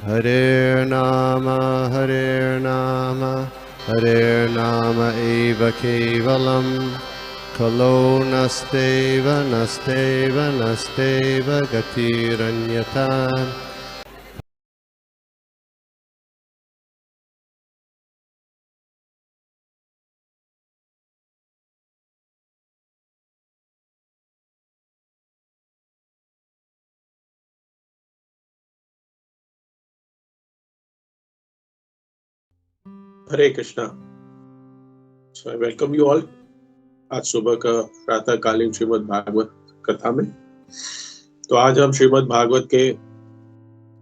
Hare Nama Hare Nama eva kevalam Kalo nasteva nasteva nasteva gatiranyata. Hare Krishna. So I welcome you all आज सुबह का प्रातःकालीन श्रीमद् भागवत कथा में। तो आज हम श्रीमद् भागवत के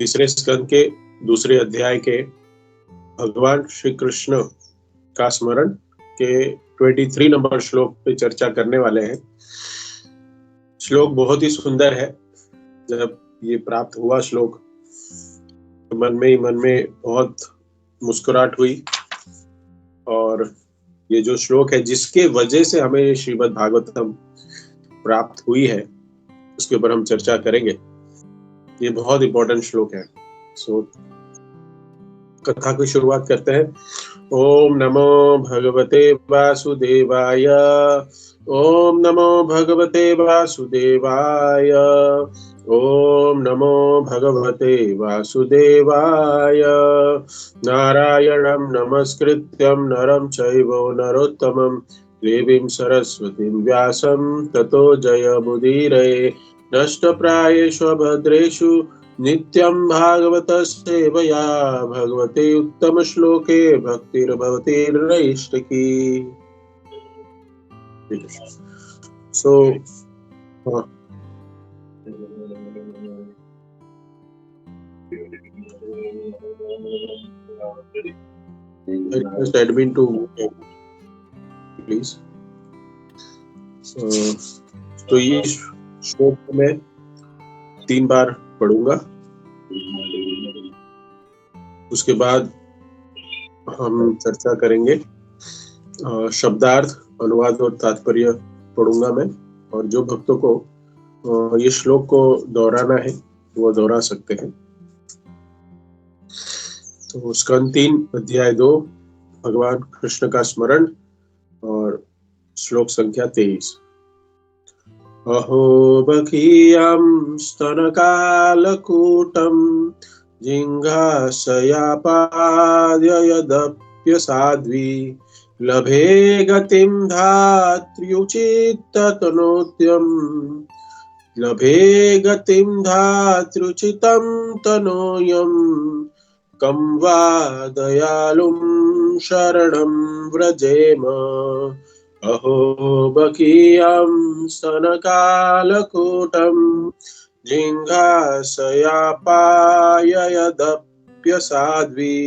तीसरे स्कंद के दूसरे अध्याय के भगवान श्री कृष्ण का स्मरण के 23 नंबर श्लोक पे चर्चा करने वाले हैं। श्लोक बहुत ही सुंदर है। जब ये प्राप्त हुआ श्लोक तो मन में बहुत मुस्कुराहट हुई, और ये जो श्लोक है जिसके वजह से हमें श्रीमद् भागवतम प्राप्त हुई है उसके ऊपर हम चर्चा करेंगे। ये बहुत इंपॉर्टेंट श्लोक है। सो कथा की शुरुआत करते हैं। ओम नमो भगवते वासुदेवाय। ओम नमो भगवते वासुदेवाय। ओम नमो भगवते वासुदेवाय। नारायणं नमस्कृत्यं नरं चैव नरोत्तमं देवीं सरस्वतीं व्यासं ततो जयमुदीरये। नष्टप्रायेषु भद्रेषु नित्यं भागवत सेवया भगवते उत्तम श्लोके भक्तिर्भवति नैष्ठिकी। सो request admin to please. तो ये श्लोक मैं 3 बार पढ़ूंगा, उसके बाद हम चर्चा करेंगे। शब्दार्थ, अनुवाद और तात्पर्य पढ़ूंगा मैं, और जो भक्तों को ये श्लोक को दोहराना है वो दोहरा सकते हैं। तो स्कंद 3 अध्याय 2 भगवान कृष्ण का स्मरण और श्लोक संख्या 23। अहो बखीयं स्तनकालकूटं जिङ्घासयापाद्ययदप्यसाध्वी लभे गतिं धात्र्युचिततनोत्यं लभे गतिं धात्र्युचितं तनोयं कं वा दयालुं शरणं व्रजेम। अहो बखीयं स्तनकालकूटं जिङ्घासयापाययदप्यसाध्वी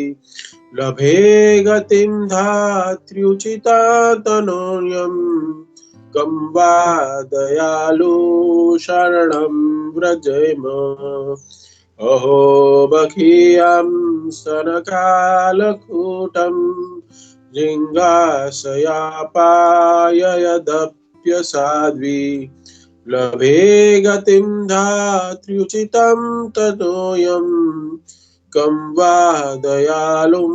लभे गतिं धात्र्युचिततनोयं कं वा दयालु शरणं व्रजेम। अहो बखीयं स्तनकालकूटं जिङ्घासयापाययदप्यसाध्वी लभे गतिं धात्र्युचितं ततोऽयं कं वा दयालुं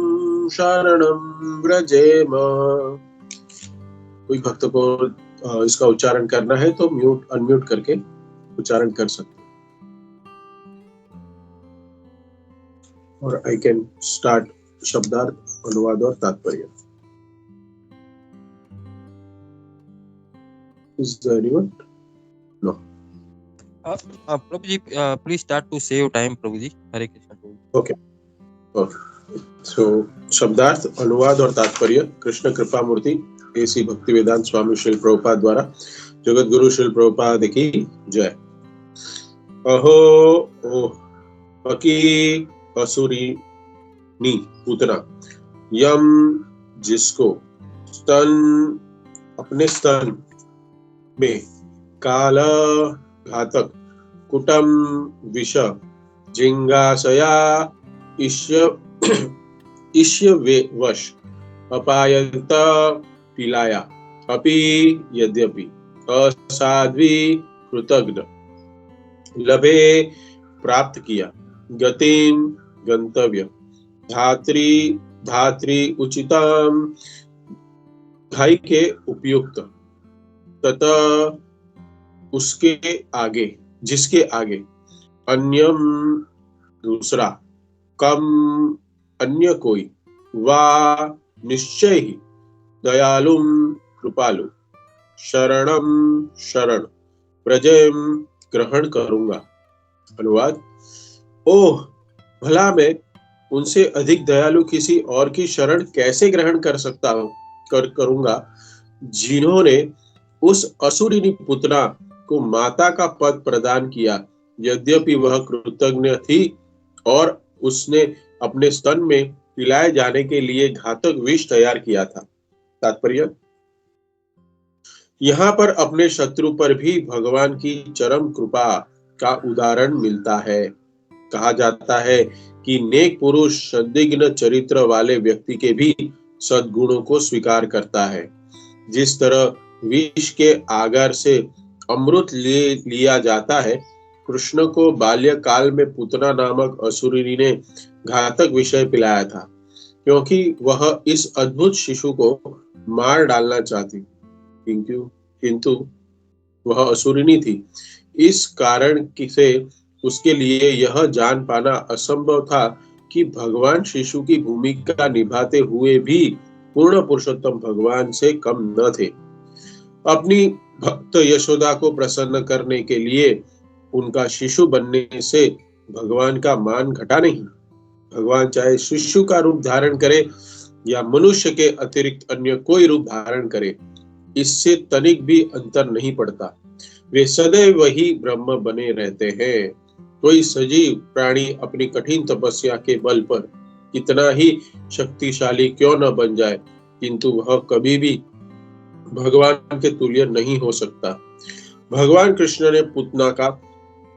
शरणं व्रजेम। कोई भक्त को इसका उच्चारण करना है तो अनम्यूट करके उच्चारण कर सकते हैं। और आई कैन स्टार्ट शब्दार्थ, अनुवाद और तात्पर्य। Is there anyone? No. Prabhu ji, please start to save time, Prabhu ji. Hare Krishna. Okay. So शब्दार्थ, अनुवाद और तात्पर्य कृष्ण कृपा मूर्ति एसी भक्ति वेदांत स्वामी श्रील प्रभुपाद द्वारा जगत गुरु श्रील प्रभुपाद की जय। अहो अकी असुरी नी पूतना यम जिसको स्तन अपने स्तन में काल घातक कुटम विष जिंगासया ईश्य वश अपायत पिलाया अपि यद्यपि असाध्वी कृतज्ञ लभे प्राप्त किया गतिम गंतव्य। धात्री धात्री उचितम, भाई के उपयुक्त, तथा उसके आगे, जिसके आगे, अन्यम दूसरा, कम अन्य कोई, वा निश्चय ही, दयालुम कृपालु, शरणम शरण, प्रजयम ग्रहण करूंगा। अनुवाद: ओह, भला मैं उनसे अधिक दयालु किसी और की शरण कैसे ग्रहण कर सकता हूं, करूंगा, जिन्होंने उस असुरिनी पुतना को माता का पद प्रदान किया, यद्यपि वह कृतज्ञ थी और उसने अपने स्तन में पिलाए जाने के लिए घातक विष तैयार किया था। तात्पर्य: यहाँ पर अपने शत्रु पर भी भगवान की चरम कृपा का उदाहरण मिलता है। कहा जाता है कि नेक पुरुष संदिग्ध चरित्र वाले व्यक्ति के भी सद्गुणों को स्वीकार करता है। जिस तरह विष के आगार से अमृत लिया जाता है, कृष्ण को बाल्यकाल में पूतना नामक असुरिनी ने घातक विषय पिलाया था, क्योंकि वह इस अद्भुत शिशु को मार डालना चाहती, किंतु वह असुरिनी थी। इस कारण से उसके लिए यह जान पाना असंभव था कि भगवान शिशु की भूमिका निभाते हुए भी पूर्ण पुरुषोत्तम भगवान से कम न थे। अपनी भक्त यशोदा को प्रसन्न करने के लिए उनका शिशु बनने से भगवान का मान घटा नहीं। भगवान चाहे शिशु का रूप धारण करे या मनुष्य के अतिरिक्त अन्य कोई रूप धारण करे, इससे तनिक भी अंतर नहीं पड़ता। वे सदैव वही ब्रह्म बने रहते हैं। कोई सजीव प्राणी अपनी कठिन तपस्या के बल पर कितना ही शक्तिशाली क्यों न बन जाए, किंतु वह कभी भी भगवान के तुल्य नहीं हो सकता। भगवान कृष्ण ने पुतना का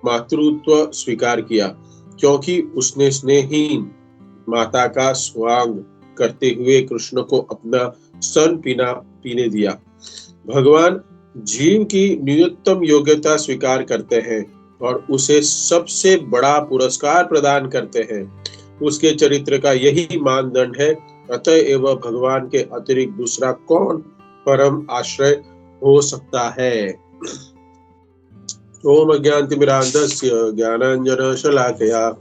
मातृत्व स्वीकार किया, क्योंकि उसने स्नेहीन माता का स्वांग करते हुए कृष्ण को अपना स्तन पीने दिया। भगवान जीव की न्यूनतम योग्यता स्वीकार करते हैं और उसे सबसे बड़ा पुरस्कार प्रदान करते हैं। उसके चरित्र का यही मानदंड है। अतएव भगवान के अतिरिक्त दूसरा कौन परम आश्रय हो सकता है। ओम अज्ञानतिमिरान्धस्य ज्ञानाञ्जनशलाकया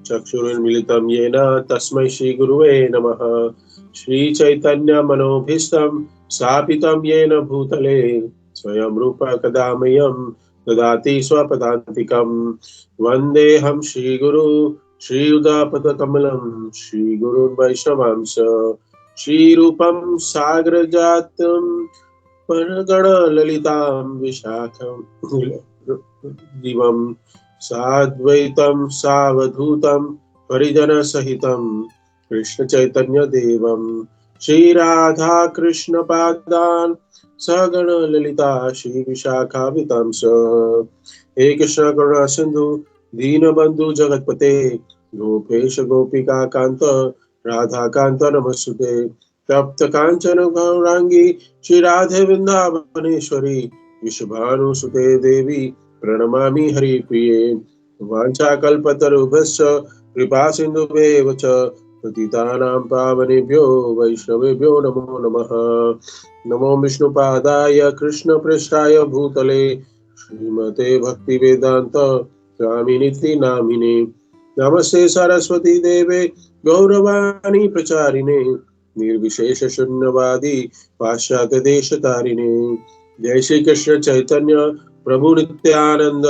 चक्षुरुन्मीलितं येन तस्मै श्रीगुरुवे नमः। श्रीचैतन्यमनोभीष्टं स्थापितं येन भूतले स्वयं रूप कदा मह्यं ददाति स्वपदान्तिकं। वन्देऽहं श्रीगुरु श्रीयुतापदकमलं श्रीगुरुन् वैष्णवांश श्रीरूपं साग्रजातं परगणललितां विशाखं दिवं साद्वैतं सावधूतं परिजनसहितं कृष्णचैतन्यदेवं श्रीराधा कृष्णपादान् सगण ललिता श्री विशाखावितांश। हे कृष्ण करुणा सिंधु दीनबंधु जगतपते गोपेश गोपिका कांत राधा कांत नमस्ते। तप्त कांचन गौरांगी श्री राधे वृंदावनेश्वरी विश्वभानुसुते देवी प्रणमामि हरिप्रिये। वाञ्छाकल्पतरुभ्यश्च कृपा सिन्धुभ्येव च पतितानां पावनेभ्यो वैष्णवेभ्यो नमो नमः। नमो विष्णुपादाय कृष्णपृष्ठाय भूतले श्रीमते भक्तिवेदांत स्वामिनिति नामिने। नमस्ते सरस्वती देवे गौरवाणी प्रचारिणे निर्विशेष शून्यवादी पाश्चात्य देशतारिणे। जय श्री कृष्ण चैतन्य प्रभु नित्यानंद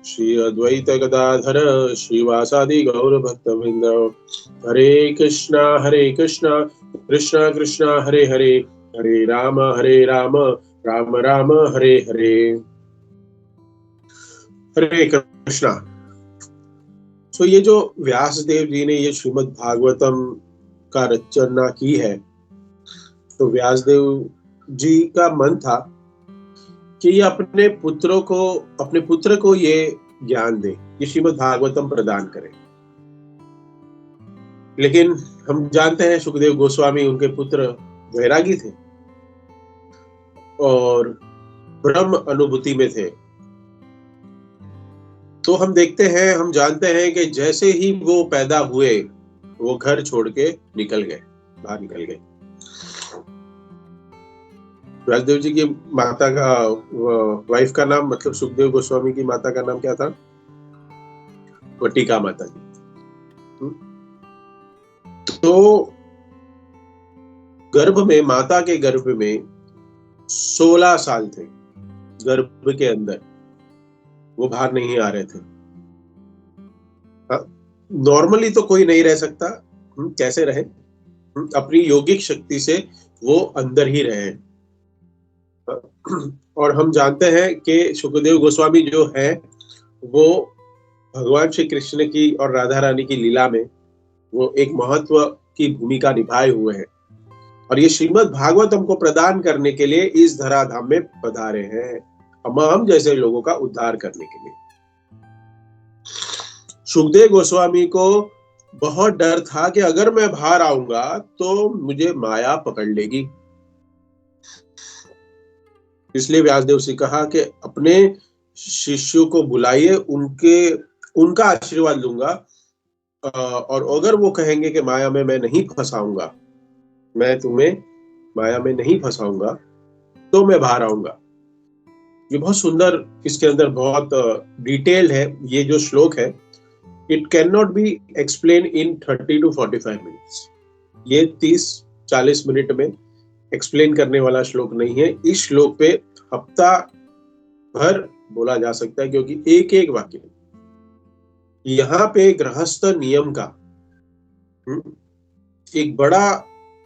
श्री अद्वैत गदाधर श्रीवासादि गौर भक्तवृंद। हरे कृष्णा कृष्णा कृष्णा हरे हरे, हरे राम राम राम हरे हरे। हरे कृष्णा। तो ये जो व्यासदेव जी ने ये श्रीमद् भागवतम का रचना की है, तो व्यासदेव जी का मन था कि ये अपने पुत्र को ये ज्ञान दे, ये श्रीमद् भागवतम प्रदान करे। लेकिन हम जानते हैं सुखदेव गोस्वामी उनके पुत्र वैरागी थे और ब्रह्म अनुभूति में थे। तो हम देखते हैं, हम जानते हैं कि जैसे ही वो पैदा हुए वो घर छोड़ के निकल गए, बाहर निकल गए। व्यासदेव जी की माता का वाइफ का नाम, मतलब सुखदेव गोस्वामी की माता का नाम क्या था? वटिका माता जी। तो गर्भ में, माता के गर्भ में 16 साल थे, गर्भ के अंदर वो बाहर नहीं आ रहे थे। नॉर्मली तो कोई नहीं रह सकता, कैसे रहे? अपनी योगिक शक्ति से वो अंदर ही रहे। और हम जानते हैं कि सुखदेव गोस्वामी जो है वो भगवान श्री कृष्ण की और राधा रानी की लीला में वो एक महत्व की भूमिका निभाए हुए हैं, और ये श्रीमद् भागवत हमको प्रदान करने के लिए इस धराधाम में पधारे हैं, हम जैसे लोगों का उद्धार करने के लिए। सुखदेव गोस्वामी को बहुत डर था कि अगर मैं बाहर आऊंगा तो मुझे माया पकड़ लेगी, इसलिए व्यासदेव से कहा कि अपने शिष्यों को बुलाइए, उनका आशीर्वाद लूंगा, और अगर वो कहेंगे कि माया में मैं नहीं फंसाऊंगा, मैं तुम्हें माया में नहीं फंसाऊंगा, तो मैं बाहर आऊंगा। ये बहुत सुंदर, इसके अंदर बहुत डिटेल है ये जो श्लोक है। It can not be explain in 30 to 45 minutes. ये 30-40 मिनट में एक्सप्लेन करने वाला श्लोक नहीं है। इस श्लोक पे हफ्ता भर बोला जा सकता है, क्योंकि एक एक वाक्य यहाँ पे गृहस्थ नियम का एक बड़ा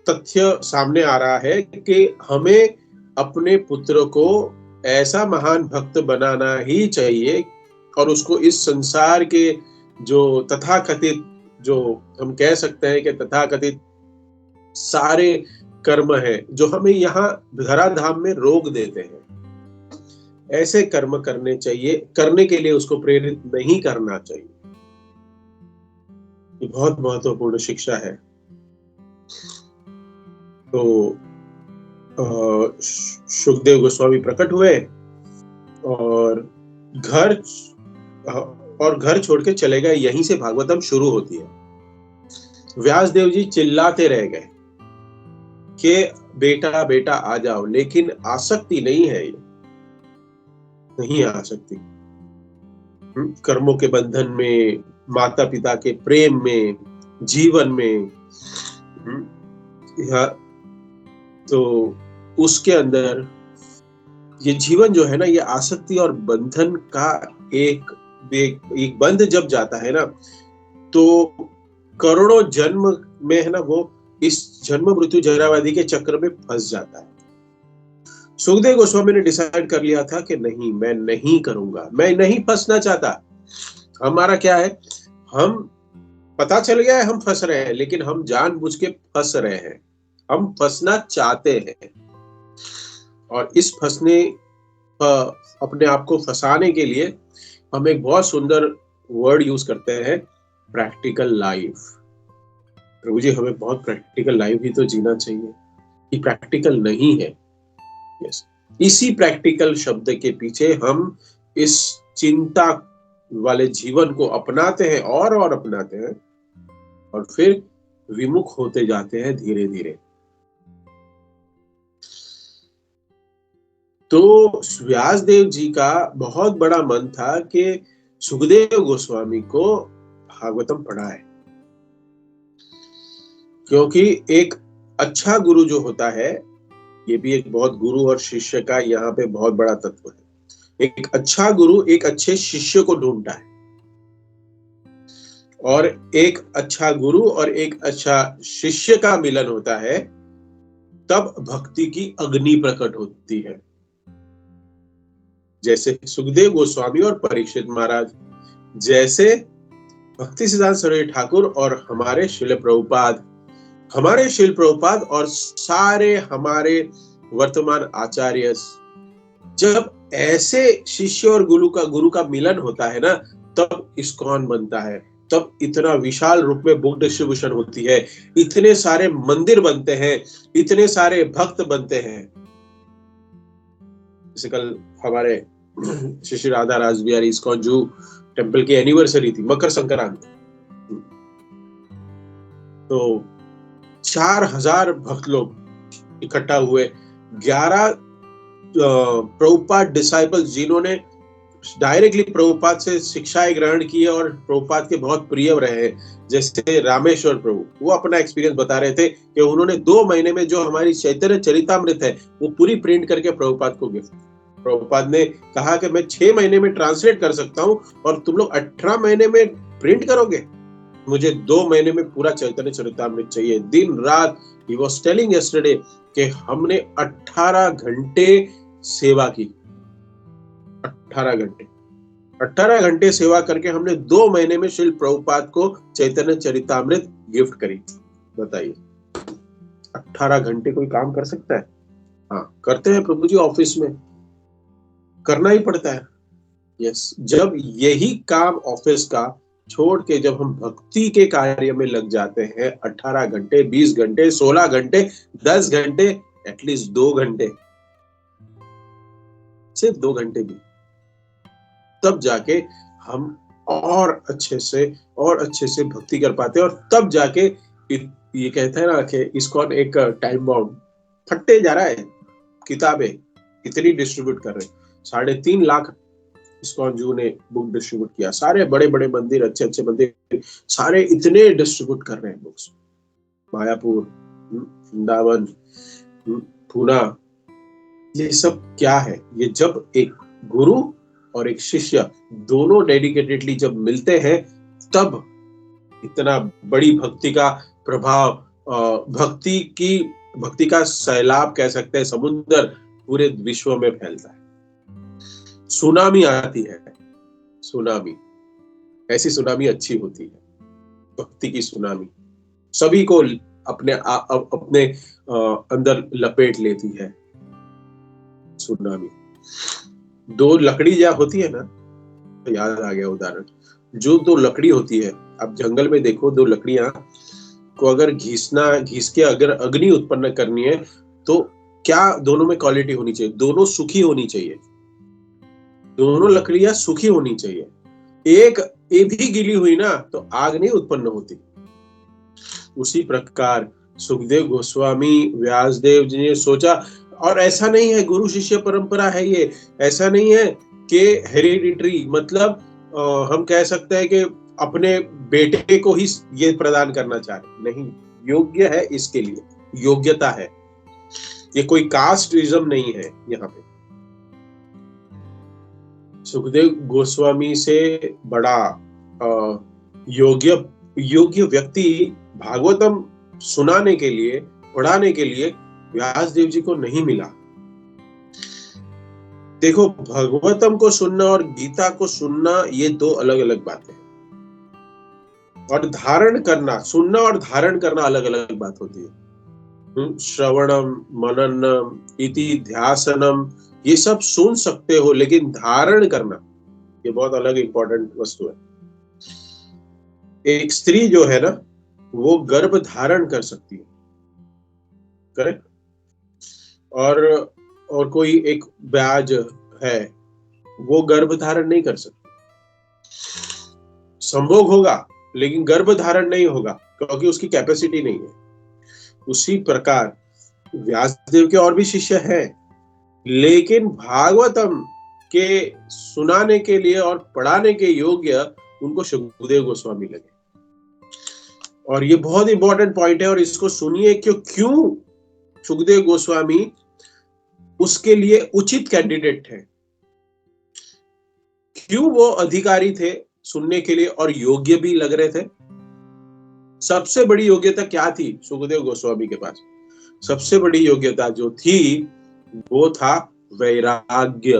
तथ्य सामने आ रहा है कि हमें अपने पुत्र को ऐसा महान भक्त बनाना ही चाहिए, और उसको इस संसार के जो तथाकथित, जो हम कह सकते हैं कि तथाकथित सारे कर्म है जो हमें यहाँ धराधाम में रोक देते हैं, ऐसे कर्म करने चाहिए, करने के लिए उसको प्रेरित नहीं करना चाहिए। ये बहुत महत्वपूर्ण शिक्षा है। तो सुखदेव गोस्वामी प्रकट हुए और घर छोड़ के चले गए। यहीं से भागवतम शुरू होती है। व्यासदेव जी चिल्लाते रह गए कि बेटा बेटा आ जाओ, लेकिन आसक्ति नहीं है, ये नहीं आ सकती। कर्मों के बंधन में, माता पिता के प्रेम में, जीवन में, तो उसके अंदर ये जीवन जो है ना, ये आसक्ति और बंधन का एक बंध जब जाता है ना, तो करोड़ों जन्म में है ना, वो इस जन्म मृत्यु जरावादी के चक्र में फंस जाता है। सुखदेव गोस्वामी ने डिसाइड कर लिया था कि नहीं, मैं नहीं करूंगा, मैं नहीं फंसना चाहता। हमारा क्या है, हम पता चल गया है हम फंस रहे हैं, लेकिन हम जानबूझ के फंस रहे हैं, हम फंसना चाहते हैं। और इस फंसने, अपने आप को फंसाने के लिए हम एक बहुत सुंदर वर्ड यूज करते हैं, प्रैक्टिकल लाइफ। प्रभु जी, हमें बहुत प्रैक्टिकल लाइफ ही तो जीना चाहिए। ये प्रैक्टिकल नहीं है। यस, इसी प्रैक्टिकल शब्द के पीछे हम इस चिंता वाले जीवन को अपनाते हैं और अपनाते हैं, और फिर विमुख होते जाते हैं धीरे धीरे। तो व्यासदेव जी का बहुत बड़ा मन था कि सुखदेव गोस्वामी को भागवतम पढ़ाए, क्योंकि एक अच्छा गुरु जो होता है, ये भी एक बहुत गुरु और शिष्य का यहाँ पे बहुत बड़ा तत्व है। एक अच्छा गुरु एक अच्छे शिष्य को ढूंढता है, और एक अच्छा गुरु और एक अच्छा शिष्य का मिलन होता है, तब भक्ति की अग्नि प्रकट होती है। जैसे सुखदेव गोस्वामी और परीक्षित महाराज, जैसे भक्ति सिद्धांत सरस्वती ठाकुर और हमारे शिल प्रभुपाद और सारे हमारे वर्तमान आचार्य, जब ऐसे शिष्य और गुरु का मिलन होता है ना, तब इस्कॉन बनता है, तब इतना विशाल रूप में बुक डिस्ट्रीब्यूशन होती है, इतने सारे मंदिर बनते हैं, इतने सारे भक्त बनते हैं। जैसे कल हमारे श्री राधा रास बिहारी इस्कॉन जू टेम्पल की एनिवर्सरी थी, मकर संक्रांति। तो 4000 भक्त लोग इकट्ठा हुए। 11 प्रभुपाद डिसाइपल्स जिन्होंने डायरेक्टली प्रभुपाद से शिक्षाएं ग्रहण की है और प्रभुपाद के बहुत प्रिय रहे हैं, जैसे रामेश्वर प्रभु, वो अपना एक्सपीरियंस बता रहे थे कि उन्होंने 2 महीने में जो हमारी चैतन्य चरितामृत है वो पूरी प्रिंट करके प्रभुपाद को गिफ्ट। प्रभुपाद ने कहा कि मैं 6 महीने में ट्रांसलेट कर सकता हूँ और तुम लोग 18 महीने में प्रिंट करोगे, मुझे 2 महीने में पूरा चैतन्य चरितामृत चाहिए। दिन रात ही वाज टेलिंग यस्टरडे कि हमने 18 घंटे सेवा की। 18 घंटे सेवा करके हमने 2 महीने में श्रील प्रभुपाद को चैतन्य चरितामृत गिफ्ट करी। बताइए 18 घंटे कोई काम कर सकता है? हाँ करते हैं प्रभु जी, ऑफिस में करना ही पड़ता है। यस, जब यही काम ऑफिस का छोड़ के जब हम भक्ति के कार्य में लग जाते हैं, 18 घंटे, 20 घंटे, 16 घंटे, 10 घंटे, एटलीस्ट 2 घंटे, सिर्फ 2 घंटे भी, तब जाके हम और अच्छे से भक्ति कर पाते हैं। और तब जाके ये कहते हैं ना कि इस्कॉन एक टाइम बॉम्ब फटते जा रहा है। किताबें इतनी डिस्ट्रीब्यूट कर रहे हैं, 3.5 लाख इस्कॉन जू ने बुक डिस्ट्रीब्यूट किया। सारे बड़े बड़े मंदिर, अच्छे मंदिर, सारे इतने डिस्ट्रीब्यूट कर रहे हैं बुक्स। मायापुर, वृंदावन, पूना, ये सब क्या है? ये जब एक गुरु और एक शिष्य दोनों डेडिकेटेडली जब मिलते हैं, तब इतना बड़ी भक्ति का प्रभाव, भक्ति का सैलाब कह सकते हैं, समुद्र पूरे विश्व में फैलता है। सुनामी आती है, सुनामी, ऐसी सुनामी अच्छी होती है, भक्ति की सुनामी सभी को अपने अंदर लपेट लेती है। सुनामी 2 लकड़ी या होती है ना, तो याद आ गया उदाहरण, जो 2 लकड़ी होती है, आप जंगल में देखो 2 लकड़ियां को अगर घिस के अगर अग्नि उत्पन्न करनी है, तो क्या दोनों में क्वालिटी होनी चाहिए? दोनों सुखी होनी चाहिए, दोनों लकड़ियां सुखी होनी चाहिए। एक भी गिली हुई ना तो आग नहीं उत्पन्न होती। उसी प्रकार सुखदेव गोस्वामी, व्यासदेव जी ने सोचा, और ऐसा नहीं है गुरु शिष्य परंपरा है ये, ऐसा नहीं है कि हेरिडिटरी, मतलब हम कह सकते हैं कि अपने बेटे को ही ये प्रदान करना चाह रहे, नहीं, योग्य है, इसके लिए योग्यता है, ये कोई कास्टिज्म नहीं है। यहाँ पे सुखदेव गोस्वामी से बड़ा योग्य व्यक्ति भागवतम सुनाने के लिए, पढ़ाने के लिए व्यासदेव जी को नहीं मिला। देखो, भागवतम को सुनना और गीता को सुनना ये 2 अलग अलग बातें हैं, और धारण करना, सुनना और धारण करना अलग अलग बात होती है। श्रवणम, मननम, इति ध्यासनम, ये सब सुन सकते हो, लेकिन धारण करना ये बहुत अलग इंपॉर्टेंट वस्तु है। एक स्त्री जो है ना, वो गर्भ धारण कर सकती है, करेक्ट, और कोई एक ब्याज है, वो गर्भ धारण नहीं कर सकती। संभोग होगा लेकिन गर्भ धारण नहीं होगा, क्योंकि उसकी कैपेसिटी नहीं है। उसी प्रकार व्यासदेव के और भी शिष्य हैं, लेकिन भागवतम के सुनाने के लिए और पढ़ाने के योग्य उनको सुखदेव गोस्वामी लगे। और ये बहुत इंपॉर्टेंट पॉइंट है, और इसको सुनिए क्यों सुखदेव गोस्वामी उसके लिए उचित कैंडिडेट है, क्यों वो अधिकारी थे सुनने के लिए और योग्य भी लग रहे थे। सबसे बड़ी योग्यता क्या थी सुखदेव गोस्वामी के पास? सबसे बड़ी योग्यता जो थी वो था वैराग्य।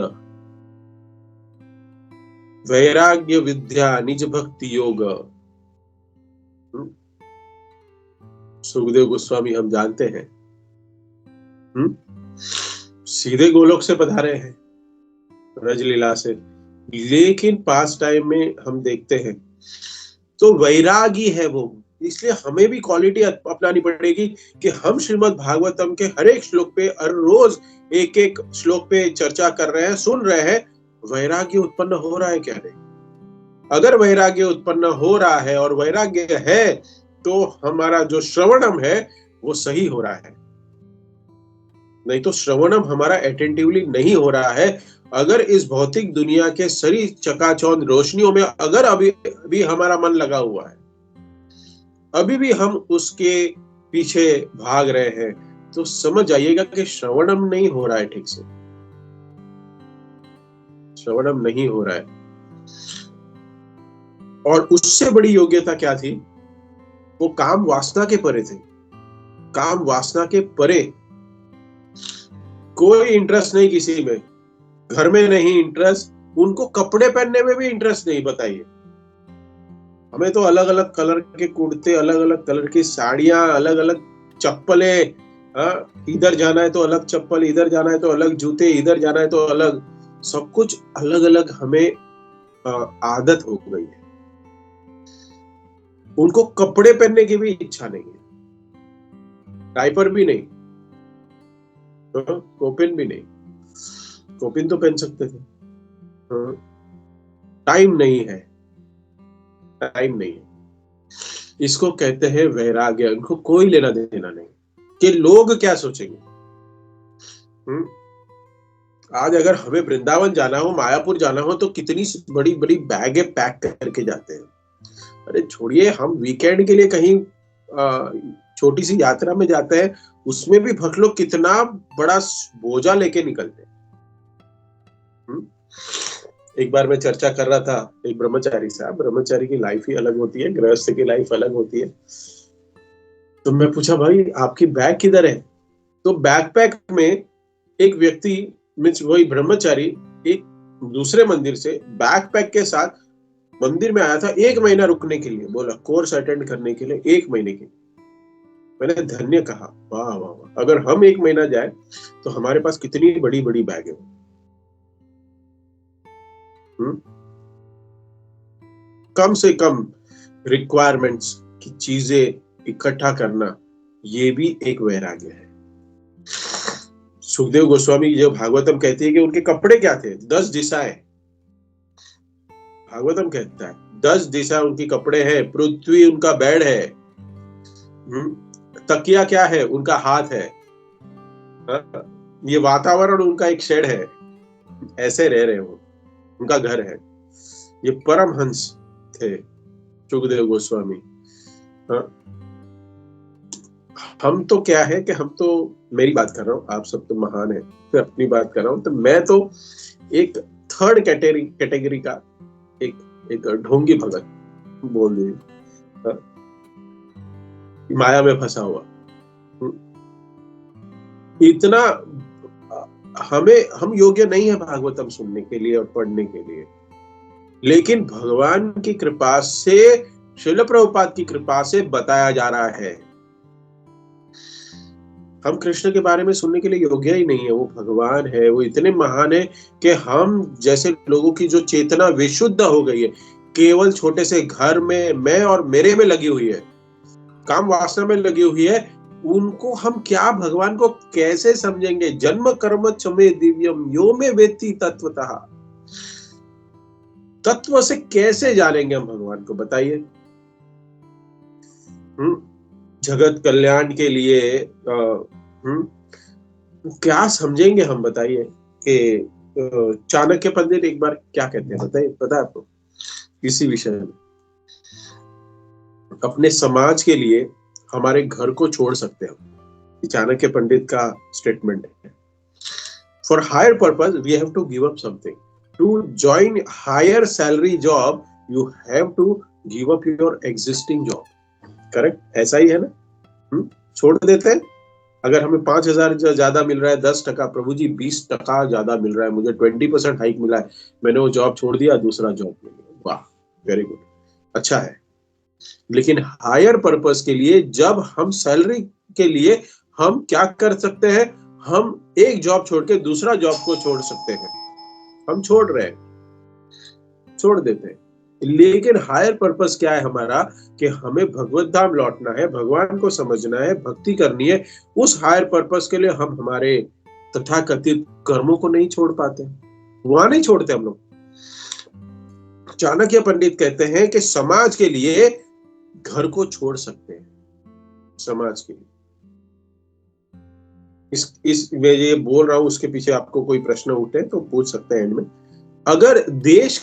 वैराग्य विद्या निज भक्ति योग। सुखदेव गोस्वामी हम जानते हैं सीधे गोलोक से पधारे हैं रजलीला से, लेकिन पास टाइम में हम देखते हैं तो वैरागी है वो। इसलिए हमें भी क्वालिटी अपनानी पड़ेगी कि हम श्रीमद् भागवतम के हर एक श्लोक पे, हर रोज एक एक श्लोक पे चर्चा कर रहे हैं, सुन रहे हैं, वैराग्य उत्पन्न हो रहा है क्या नहीं। अगर वैराग्य उत्पन्न हो रहा है और वैराग्य है तो हमारा जो श्रवणम है वो सही हो रहा है, नहीं तो श्रवणम हमारा अटेंटिवली नहीं हो रहा है। अगर इस भौतिक दुनिया के सारी चकाचौंध रोशनियों में अगर अभी भी हमारा मन लगा हुआ है, अभी भी हम उसके पीछे भाग रहे हैं, तो समझ जाइएगा कि श्रवणम नहीं हो रहा है, ठीक से श्रवणम नहीं हो रहा है। और उससे बड़ी योग्यता क्या थी? वो काम वासना के परे थे, काम वासना के परे। कोई इंटरेस्ट नहीं किसी में, घर में नहीं इंटरेस्ट, उनको कपड़े पहनने में भी इंटरेस्ट नहीं। बताइए, हमें तो अलग अलग कलर के कुर्ते, अलग अलग कलर की साड़ियां, अलग अलग चप्पलें, इधर जाना है तो अलग चप्पल, इधर जाना है तो अलग जूते, इधर जाना है तो अलग, सब कुछ अलग अलग हमें आदत हो गई है। उनको कपड़े पहनने की भी इच्छा नहीं है, डायपर भी नहीं, कोपिन भी नहीं। कोपिन तो पहन सकते थे, टाइम नहीं है, टाइम नहीं है। इसको कहते हैं वैराग्य। उनको कोई लेना देना नहीं कि लोग क्या सोचेंगे। आज अगर हमें वृंदावन जाना हो, मायापुर जाना हो, तो कितनी बड़ी बड़ी बैगे पैक करके जाते हैं। अरे छोड़िए, हम वीकेंड के लिए कहीं छोटी सी यात्रा में जाते हैं, उसमें भी भक्त लोग कितना बड़ा बोझा लेके निकलते हैं। एक बार मैं चर्चा कर रहा था एक ब्रह्मचारी साहब, ब्रह्मचारी की लाइफ ही अलग होती है, गृहस्थ की लाइफ अलग होती है। तो मैं पूछा, भाई आपकी बैग किधर है? तो बैकपैक में एक व्यक्ति, मीन्स वही ब्रह्मचारी, एक दूसरे मंदिर से बैकपैक के साथ मंदिर में आया था 1 महीना रुकने के लिए। बोला कोर्स अटेंड करने के लिए 1 महीने के लिए। मैंने धन्य कहा, वाह वाह वाह, अगर हम 1 महीना जाए तो हमारे पास कितनी बड़ी बड़ी बैग है। कम से कम रिक्वायरमेंट्स की चीजें इकट्ठा करना, ये भी एक वैराग्य है। सुखदेव गोस्वामी जो भागवतम कहती है कि उनके कपड़े क्या थे? 10 दिशाएं। भागवतम कहता है 10 दिशा उनके कपड़े हैं, पृथ्वी उनका बेड है, तकिया क्या है? उनका हाथ है, ये वातावरण उनका एक शेड है, ऐसे रह रहे हो, उनका घर है। ये परमहंस थे सुखदेव गोस्वामी। हम तो क्या है कि हम तो, मेरी बात कर रहा हूँ, आप सब तो महान है, फिर अपनी बात कर रहा हूँ, तो मैं तो एक थर्ड कैटेगरी का एक ढोंगी भगत बोल दीजिए, माया में फंसा हुआ। इतना हम योग्य नहीं है भागवतम सुनने के लिए और पढ़ने के लिए, लेकिन भगवान की कृपा से, श्रील प्रभुपाद की कृपा से बताया जा रहा है। हम कृष्ण के बारे में सुनने के लिए योग्य ही नहीं है। वो भगवान है, वो इतने महान है कि हम जैसे लोगों की जो चेतना विशुद्ध हो गई है, केवल छोटे से घर में मैं और मेरे में लगी हुई है, काम वासना में लगी हुई है, उनको हम क्या, भगवान को कैसे समझेंगे? जन्म कर्म चमे दिव्यम यो में वेत्ति तत्वतः। तत्व से कैसे जानेंगे हम भगवान को? बताइए। जगत कल्याण के लिए क्या समझेंगे हम? बताइए कि चाणक्य पंडित एक बार क्या कहते हैं, बताइए, पता है आपको इसी विषय में? अपने समाज के लिए हमारे घर को छोड़ सकते हैं, चाणक्य पंडित का स्टेटमेंट है। For higher purpose we have to give up something. To join higher salary job you have to give up your existing job. Correct? ऐसा ही है ना? छोड़ देते हैं। अगर हमें 5,000 ज्यादा मिल रहा है, 10%, प्रभु जी 20% ज्यादा मिल रहा है, मुझे 20% हाइक मिला है, मैंने वो जॉब छोड़ दिया, दूसरा जॉब मिल गया, वाह, वेरी गुड, अच्छा है। लेकिन हायर पर्पस के लिए, जब हम सैलरी के लिए, हम क्या कर सकते हैं? हम एक जॉब छोड़ के दूसरा जॉब को छोड़ सकते हैं। हम छोड़ रहे हैं, छोड़ देते हैं। लेकिन हायर पर्पस क्या है हमारा? कि हमें भगवत धाम लौटना है, भगवान को समझना है, भक्ति करनी है। उस हायर पर्पस के लिए हम हमारे तथाकथित कर्मों को नहीं छोड़ पाते, वहां नहीं छोड़ते हम लोग। चाणक्य पंडित कहते हैं कि समाज के लिए घर को छोड़ सकते हैं, समाज के लिए। इस मैं ये बोल रहा हूं, उसके पीछे आपको कोई प्रश्न उठे तो पूछ सकते हैं एंड में। अगर देश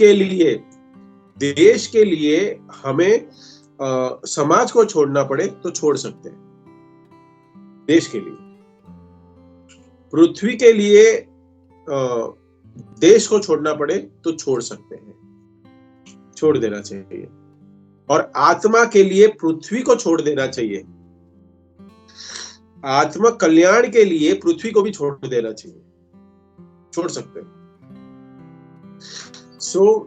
के लिए हमें समाज को छोड़ना पड़े तो छोड़ सकते हैं, देश के लिए। पृथ्वी के लिए देश को छोड़ना पड़े तो छोड़ सकते हैं, छोड़ देना चाहिए। और आत्मा के लिए पृथ्वी को छोड़ देना चाहिए, आत्मा कल्याण के लिए पृथ्वी को भी छोड़ देना चाहिए, छोड़ सकते हैं। सो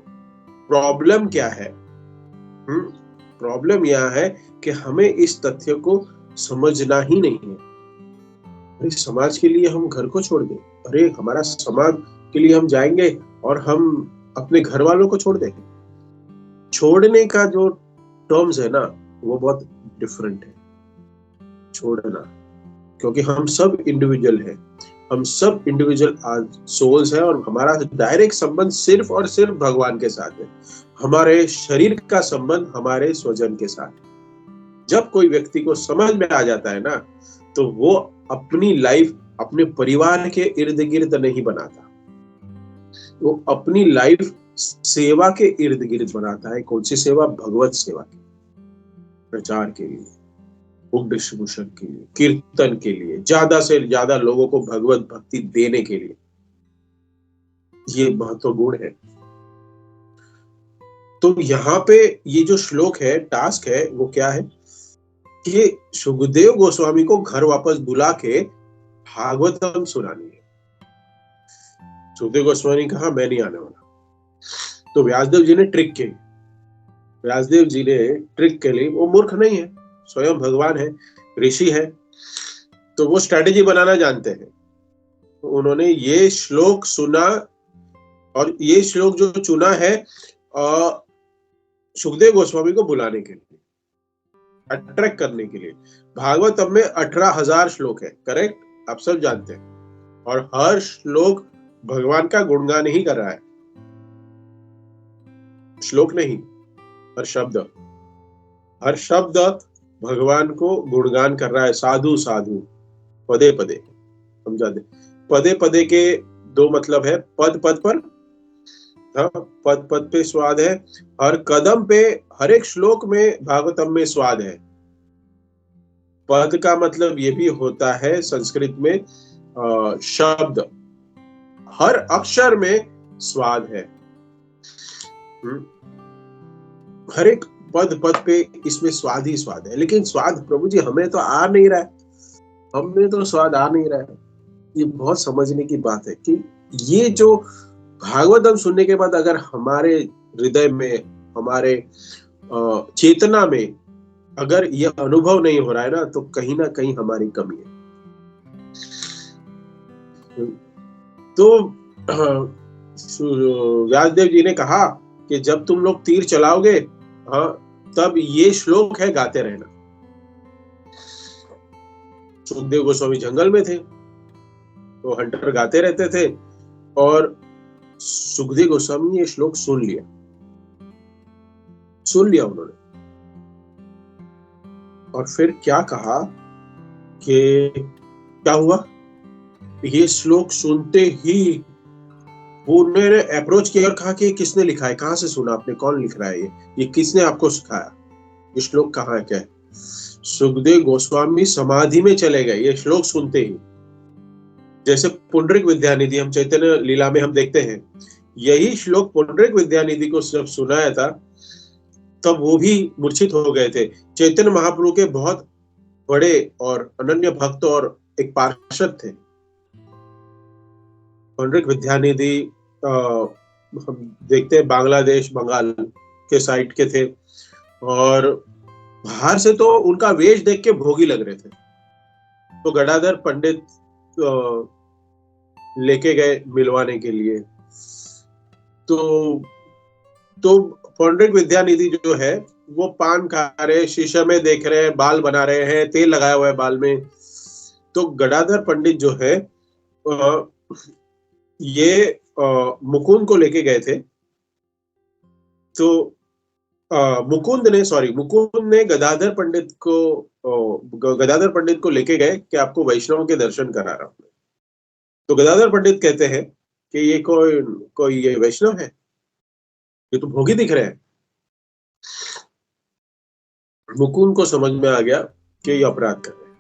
प्रॉब्लम क्या है? प्रॉब्लम यह है कि हमें इस तथ्य को समझना ही नहीं है। अरे समाज के लिए हम घर को छोड़ दें, अरे हमारा समाज के लिए हम जाएंगे और हम अपने घर वालों को छोड़ देंगे। छोड़ने का जो टर्म्स है ना, वो बहुत डिफरेंट है, छोड़ना। क्योंकि हम सब इंडिविजुअल हैं, हम सब इंडिविजुअल सोल्स हैं और हमारा डायरेक्ट संबंध सिर्फ और सिर्फ भगवान के साथ है। हमारे शरीर का संबंध हमारे स्वजन के साथ। जब कोई व्यक्ति को समझ में आ जाता है ना, तो वो अपनी लाइफ अपने परिवार के इर्द गिर्द नहीं बनाता, वो अपनी लाइफ सेवा के इर्द गिर्द बनाता है। कौन सी सेवा? भगवत सेवा की, प्रचार के लिए, बुक डिस्ट्रीब्यूशन के लिए, कीर्तन के लिए, ज्यादा से ज्यादा लोगों को भगवत भक्ति देने के लिए। ये महत्वपूर्ण है। तो यहाँ पे ये जो श्लोक है, टास्क है, वो क्या है कि सुखदेव गोस्वामी को घर वापस बुला के भागवतम सुनानी है। सुखदेव गोस्वामी ने कहा मैं नहीं आने वाला। तो व्यासदेव जी ने ट्रिक की, व्यासदेव जी ने ट्रिक के लिए, वो मूर्ख नहीं है, स्वयं भगवान है, ऋषि है, तो वो स्ट्रेटेजी बनाना जानते हैं। तो उन्होंने ये श्लोक सुना और ये श्लोक जो चुना है सुखदेव गोस्वामी को बुलाने के लिए, अट्रैक्ट करने के लिए। भागवतम में 18,000 श्लोक है, करेक्ट, आप सब जानते हैं। और हर श्लोक भगवान का गुणगान ही कर रहा है, श्लोक नहीं, हर शब्द भगवान को गुणगान कर रहा है। साधु साधु, पदे पदे, समझा दे। पदे पदे के दो मतलब है, पद पद पर, हाँ, पद पद पे स्वाद है, हर कदम पे, हर एक श्लोक में भागवतम में स्वाद है। पद का मतलब ये भी होता है संस्कृत में शब्द, हर अक्षर में स्वाद है। हर एक पद पद पे इसमें स्वाद ही स्वाद है। लेकिन स्वाद प्रभु जी हमें तो आ नहीं रहा है, हमें तो स्वाद आ नहीं रहा है। ये बहुत समझने की बात है कि ये जो भागवतम सुनने के बाद अगर हमारे हृदय में, हमारे चेतना में अगर ये अनुभव नहीं हो रहा है ना, तो कहीं ना कहीं हमारी कमी है। तो व्यासदेव जी ने कहा कि जब तुम लोग तीर चलाओगे, हाँ, तब ये श्लोक है, गाते रहना। सुखदेव गोस्वामी जंगल में थे, तो हंटर गाते रहते थे और सुखदेव गोस्वामी ने ये श्लोक सुन लिया उन्होंने। और फिर क्या कहा कि क्या हुआ, ये श्लोक सुनते ही उन्होंने अप्रोच किया और कहा कि किसने लिखा है, कहां से सुना आपने, कौन लिख रहा है, ये किसने आपको सिखाया, ये श्लोक कहाँ है, क्या है? सुखदेव गोस्वामी समाधि में चले गए ये श्लोक सुनते ही। जैसे पुंडरीक विद्यानिधि, हम चैतन्य लीला में हम देखते हैं, यही श्लोक पुंडरीक विद्यानिधि को जब सुनाया था तब वो भी मूर्छित हो गए थे। चैतन्य महाप्रभु के बहुत बड़े और अनन्य भक्त और एक पार्षद थे पुंडरीक विद्यानिधि। हम देखते हैं बांग्लादेश, बंगाल के साइड के थे और बाहर से तो उनका वेश देख के भोगी लग रहे थे। तो गदाधर पंडित लेके गए मिलवाने के लिए। तो पुंडरीक विद्यानिधि जो है वो पान खा रहे, शीशे में देख रहे हैं, बाल बना रहे हैं, तेल लगाया हुआ है बाल में। तो गदाधर पंडित जो है ये मुकुंद को लेके गए थे तो मुकुंद ने गदाधर पंडित को लेके गए कि आपको वैष्णव के दर्शन करा रहा हूं। तो गदाधर पंडित कहते हैं कि ये कोई ये वैष्णव है, ये तो भोगी दिख रहे हैं। मुकुंद को समझ में आ गया कि ये अपराध कर रहे हैं।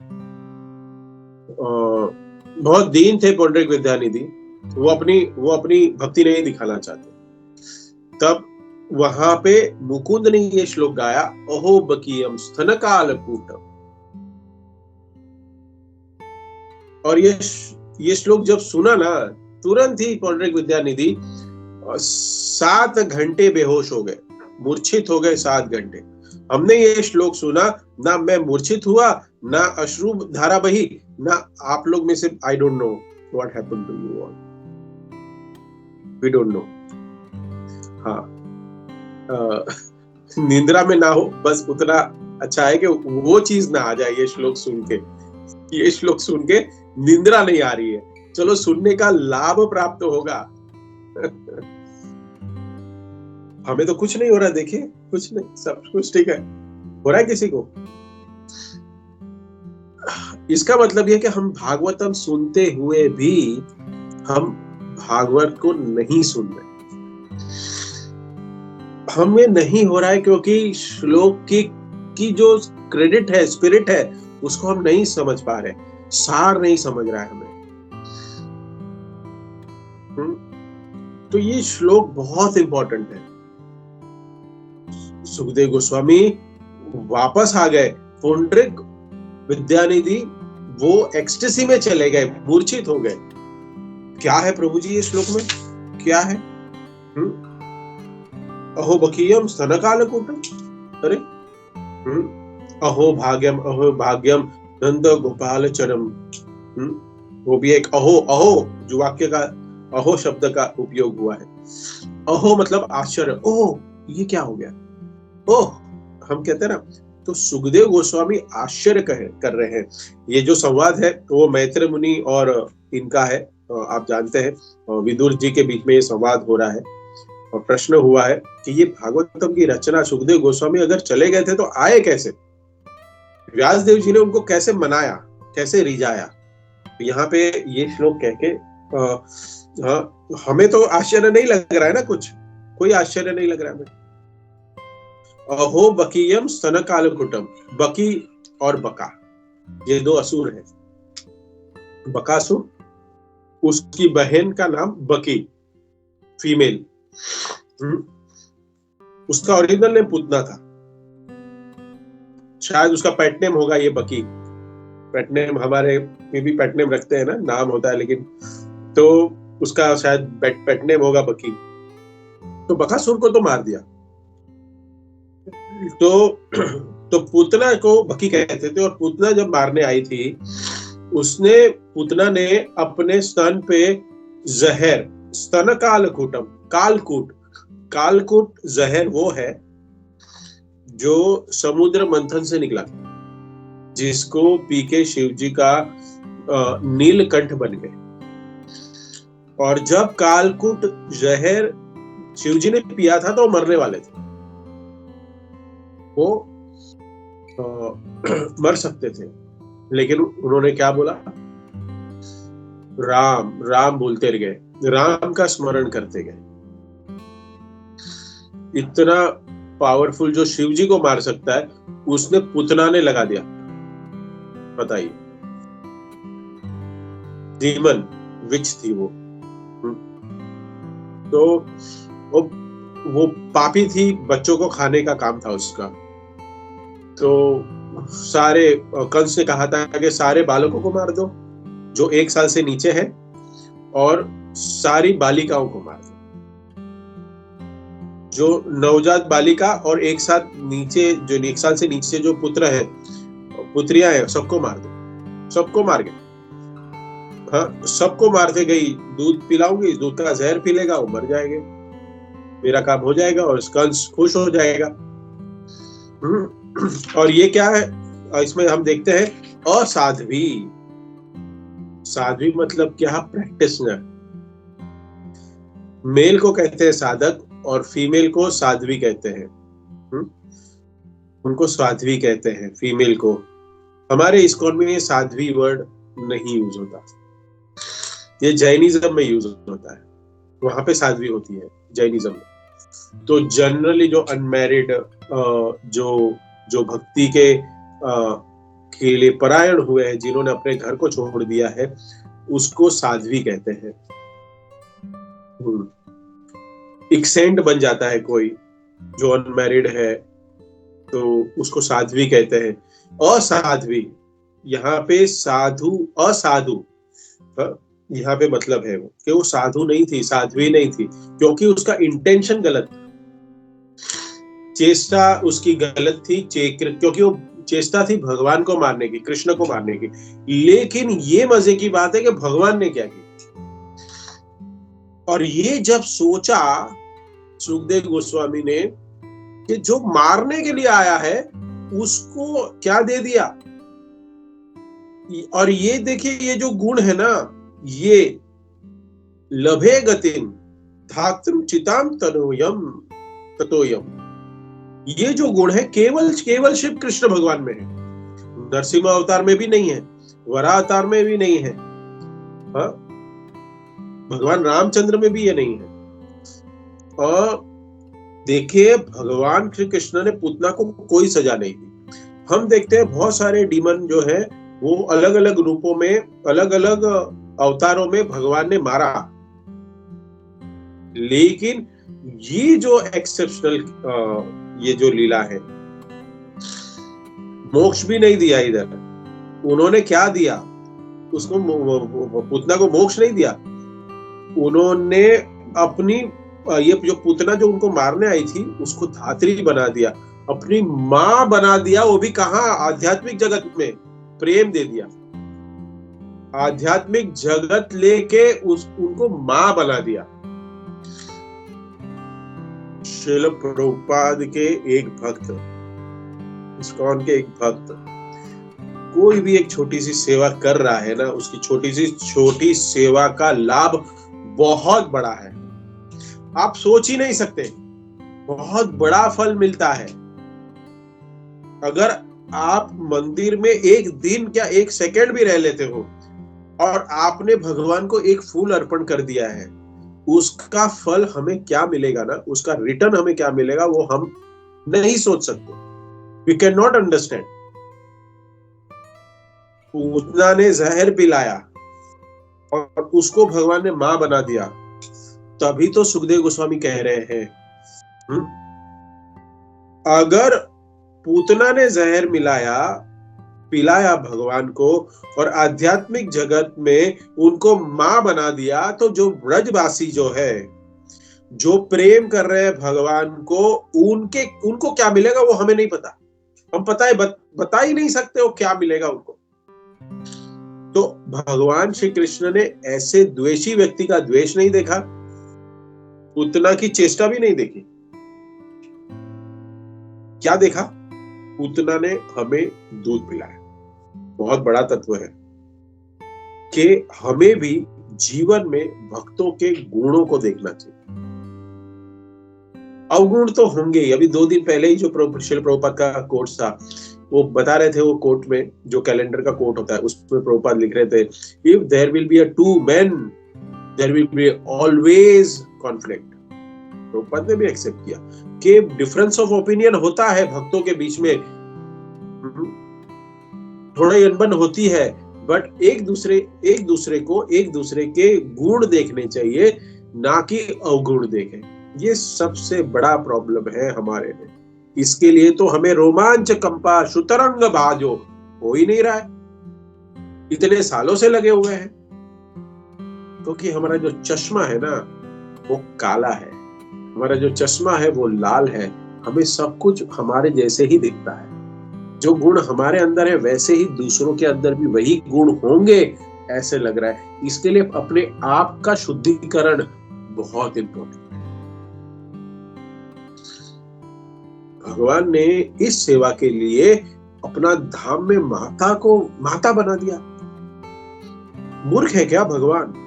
बहुत दीन थे पुंडरीक विद्यानिधि, वो अपनी भक्ति नहीं दिखाना चाहते। तब वहां पे मुकुंद ने ये श्लोक गाया, अहो बकीयम स्तनकालकूटम। और ये श्लोक जब सुना ना, तुरंत ही पुंडरीक विद्यानिधि 7 घंटे बेहोश हो गए, मूर्छित हो गए 7 घंटे। हमने ये श्लोक सुना, ना मैं मूर्छित हुआ, ना अश्रु धारा बही, ना आप लोग में से I don't know what happened to you all, we don't know. हाँ, निंद्रा में ना हो, बस उतना अच्छा है कि वो चीज ना आ जाए। ये श्लोक सुन के निंद्रा नहीं आ रही है, चलो सुनने का लाभ प्राप्त होगा। हमें तो कुछ नहीं हो रहा, देखिए कुछ नहीं, सब कुछ ठीक है। हो रहा है किसी को? इसका मतलब यह कि हम भागवतम सुनते हुए भी हम भागवत को नहीं सुन रहे। हमें नहीं हो रहा है क्योंकि श्लोक की जो क्रेडिट है, स्पिरिट है, उसको हम नहीं समझ पा रहे, सार नहीं समझ रहा है हमें। तो ये श्लोक बहुत इंपॉर्टेंट है। सुखदेव गोस्वामी वापस आ गए, पुंडरीक विद्यानिधि वो एक्सटेसी में चले गए, मूर्छित हो गए। क्या है प्रभु जी ये श्लोक में, क्या है? अहो बकीयम स्तनकालकूटम, अरे अहो भाग्यम नंद गोपाल चरम। वो भी एक अहो जो वाक्य का अहो शब्द का उपयोग हुआ है। अहो मतलब आश्चर्य, ओह ये क्या हो गया, ओह हम कहते हैं ना। तो सुखदेव गोस्वामी आश्चर्य कर रहे हैं। ये जो संवाद है वो मैत्र मुनि और इनका है, आप जानते हैं विदुर जी के बीच में ये संवाद हो रहा है। और प्रश्न हुआ है कि ये भागवतम की रचना सुखदेव गोस्वामी अगर चले गए थे तो आए कैसे? व्यासदेव जी ने उनको कैसे मनाया, कैसे रिझाया? यहाँ पे ये श्लोक कह के हमें तो आश्चर्य नहीं लग रहा है ना, कुछ कोई आश्चर्य नहीं लग रहा है हमें। अहो बकीयम स्तनकालकूटम, बकी और बका ये 2 असुर हैं। बकासुर, उसकी बहन का नाम बकी, फीमेल। उसका ओरिजिनल नेम पूतना था, शायद उसका पेट नेम होगा ये बकी। पेट नेम हमारे में भी पेट नेम रखते हैं ना, नाम होता है, लेकिन तो उसका शायद पेट नेम होगा बकी। तो बकासुर को तो मार दिया। तो पूतना को बकी कहते थे। और पूतना जब मारने आई थी, पूतना ने अपने स्तन पे जहर, स्तन कालकूटम, कालकूट जहर वो है जो समुद्र मंथन से निकला, जिसको पी के शिव जी का नीलकंठ बन गए। और जब कालकूट जहर शिव जी ने पिया था तो मरने वाले थे, वो मर सकते थे, लेकिन उन्होंने क्या बोला? राम राम बोलते गए, राम का स्मरण करते गए। इतना पावरफुल जो शिव जी को मार सकता है, उसने पूतना ने लगा दिया। बताइए, डीमन विच थी वो। तो वो पापी थी, बच्चों को खाने का काम था उसका। तो सारे कंस ने कहा था कि सारे बालकों को मार दो जो 1 साल से नीचे है, और सारी बालिकाओं को मार दो, जो नवजात बालिका और 1 साल से नीचे जो पुत्र है, पुत्रियां है, सबको मार दो। सबको मार गए। हाँ, सबको मारते गई। दूध पिलाऊंगी, दूध का जहर पी लेगा, वो मर जाएंगे, मेरा काम हो जाएगा और कंस खुश हो जाएगा। और ये क्या है? इसमें हम देखते हैं असाध्वी। साध्वी मतलब क्या? प्रैक्टिशनर। मेल को कहते हैं साधक और फीमेल को साध्वी कहते हैं। उनको साध्वी कहते हैं फीमेल को। हमारे इस्कॉन में ये साध्वी वर्ड नहीं यूज होता, ये जैनिज्म में यूज होता है, वहां पे साध्वी होती है जैनिज्म में। तो जनरली जो अनमैरिड जो भक्ति के लिए परायण हुए हैं, जिन्होंने अपने घर को छोड़ दिया है, उसको साध्वी कहते हैं। एक सेंट बन जाता है कोई जो अनमैरिड है तो उसको साध्वी कहते हैं। असाध्वी, यहाँ पे साधु असाधु, यहाँ पे मतलब है वो कि वो साधु नहीं थी, साध्वी नहीं थी, क्योंकि उसका इंटेंशन गलत, चेष्टा उसकी गलत थी, क्योंकि वो चेष्टा थी भगवान को मारने की, कृष्ण को मारने की। लेकिन ये मजे की बात है कि भगवान ने क्या किया, और ये जब सोचा सुखदेव गोस्वामी ने कि जो मारने के लिए आया है उसको क्या दे दिया। और ये देखिए, ये जो गुण है ना, ये लभे गतिम धातृ चिताम तनोयम ततोयम, ये जो गुण है केवल शिव कृष्ण भगवान में है, नरसिंह अवतार में भी नहीं है, वराह अवतार में भी नहीं है, भगवान रामचंद्र में भी ये नहीं है। और देखिए, भगवान श्री कृष्ण ने पूतना को कोई सजा नहीं दी। हम देखते हैं बहुत सारे डीमन जो है वो अलग अलग रूपों में, अलग अलग अवतारों में भगवान ने मारा, लेकिन ये जो एक्सेप्शनल ये जो लीला है, मोक्ष भी नहीं दिया इधर। उन्होंने क्या दिया उसको, पूतना को मोक्ष नहीं दिया, उन्होंने अपनी ये जो पूतना जो उनको मारने आई थी उसको धात्री बना दिया, अपनी मां बना दिया, वो भी कहां, आध्यात्मिक जगत में प्रेम दे दिया, आध्यात्मिक जगत लेके उनको मां बना दिया। श्रील प्रभुपाद के एक भक्त, इस्कॉन के एक भक्त, कोई भी एक छोटी सी सेवा कर रहा है ना, उसकी छोटी सेवा का लाभ बहुत बड़ा है, आप सोच ही नहीं सकते, बहुत बड़ा फल मिलता है। अगर आप मंदिर में एक दिन क्या एक सेकंड भी रह लेते हो और आपने भगवान को एक फूल अर्पण कर दिया है, उसका फल हमें क्या मिलेगा ना, उसका रिटर्न हमें क्या मिलेगा, वो हम नहीं सोच सकते, we can not understand. Putana ने जहर पिलाया और उसको भगवान ने मां बना दिया, तभी तो सुखदेव गोस्वामी कह रहे हैं अगर पूतना ने जहर पिलाया भगवान को और आध्यात्मिक जगत में उनको मां बना दिया, तो जो ब्रजवासी जो है, जो प्रेम कर रहे हैं भगवान को, उनको क्या मिलेगा वो हमें नहीं पता, हम बता ही नहीं सकते वो क्या मिलेगा उनको। तो भगवान श्री कृष्ण ने ऐसे द्वेषी व्यक्ति का द्वेष नहीं देखा, पूतना की चेष्टा भी नहीं देखी। क्या देखा, पूतना ने हमें दूध पिलाया। बहुत बड़ा तत्व है कि हमें भी जीवन में भक्तों के गुणों को देखना चाहिए। अवगुण तो होंगे, अभी 2 दिन पहले ही जो श्रील प्रभुपाद का कोट था वो बता रहे थे, वो कोट में जो कैलेंडर का कोट होता है उसमें प्रभुपाद लिख रहे थे, if there will be a 2 men there will be always conflict. Prabhupada ने भी एक्सेप्ट किया कि डिफरेंस ऑफ ओपिनियन होता है भक्तों के बीच में, थोड़ा अनबन होती है, बट एक दूसरे को एक दूसरे के गुण देखने चाहिए, ना कि अवगुण देखें। ये सबसे बड़ा प्रॉब्लम है हमारे में। इसके लिए तो हमें रोमांच कंपा शुतरंग बाजो हो ही नहीं रहा है, इतने सालों से लगे हुए हैं, क्योंकि हमारा जो चश्मा है ना वो काला है, हमारा जो चश्मा है वो लाल है, हमें सब कुछ हमारे जैसे ही दिखता है। जो गुण हमारे अंदर है वैसे ही दूसरों के अंदर भी वही गुण होंगे ऐसे लग रहा है। इसके लिए अपने आप का शुद्धिकरण बहुत इंपॉर्टेंट है। भगवान ने इस सेवा के लिए अपना धाम में माता बना दिया। मूर्ख है क्या भगवान?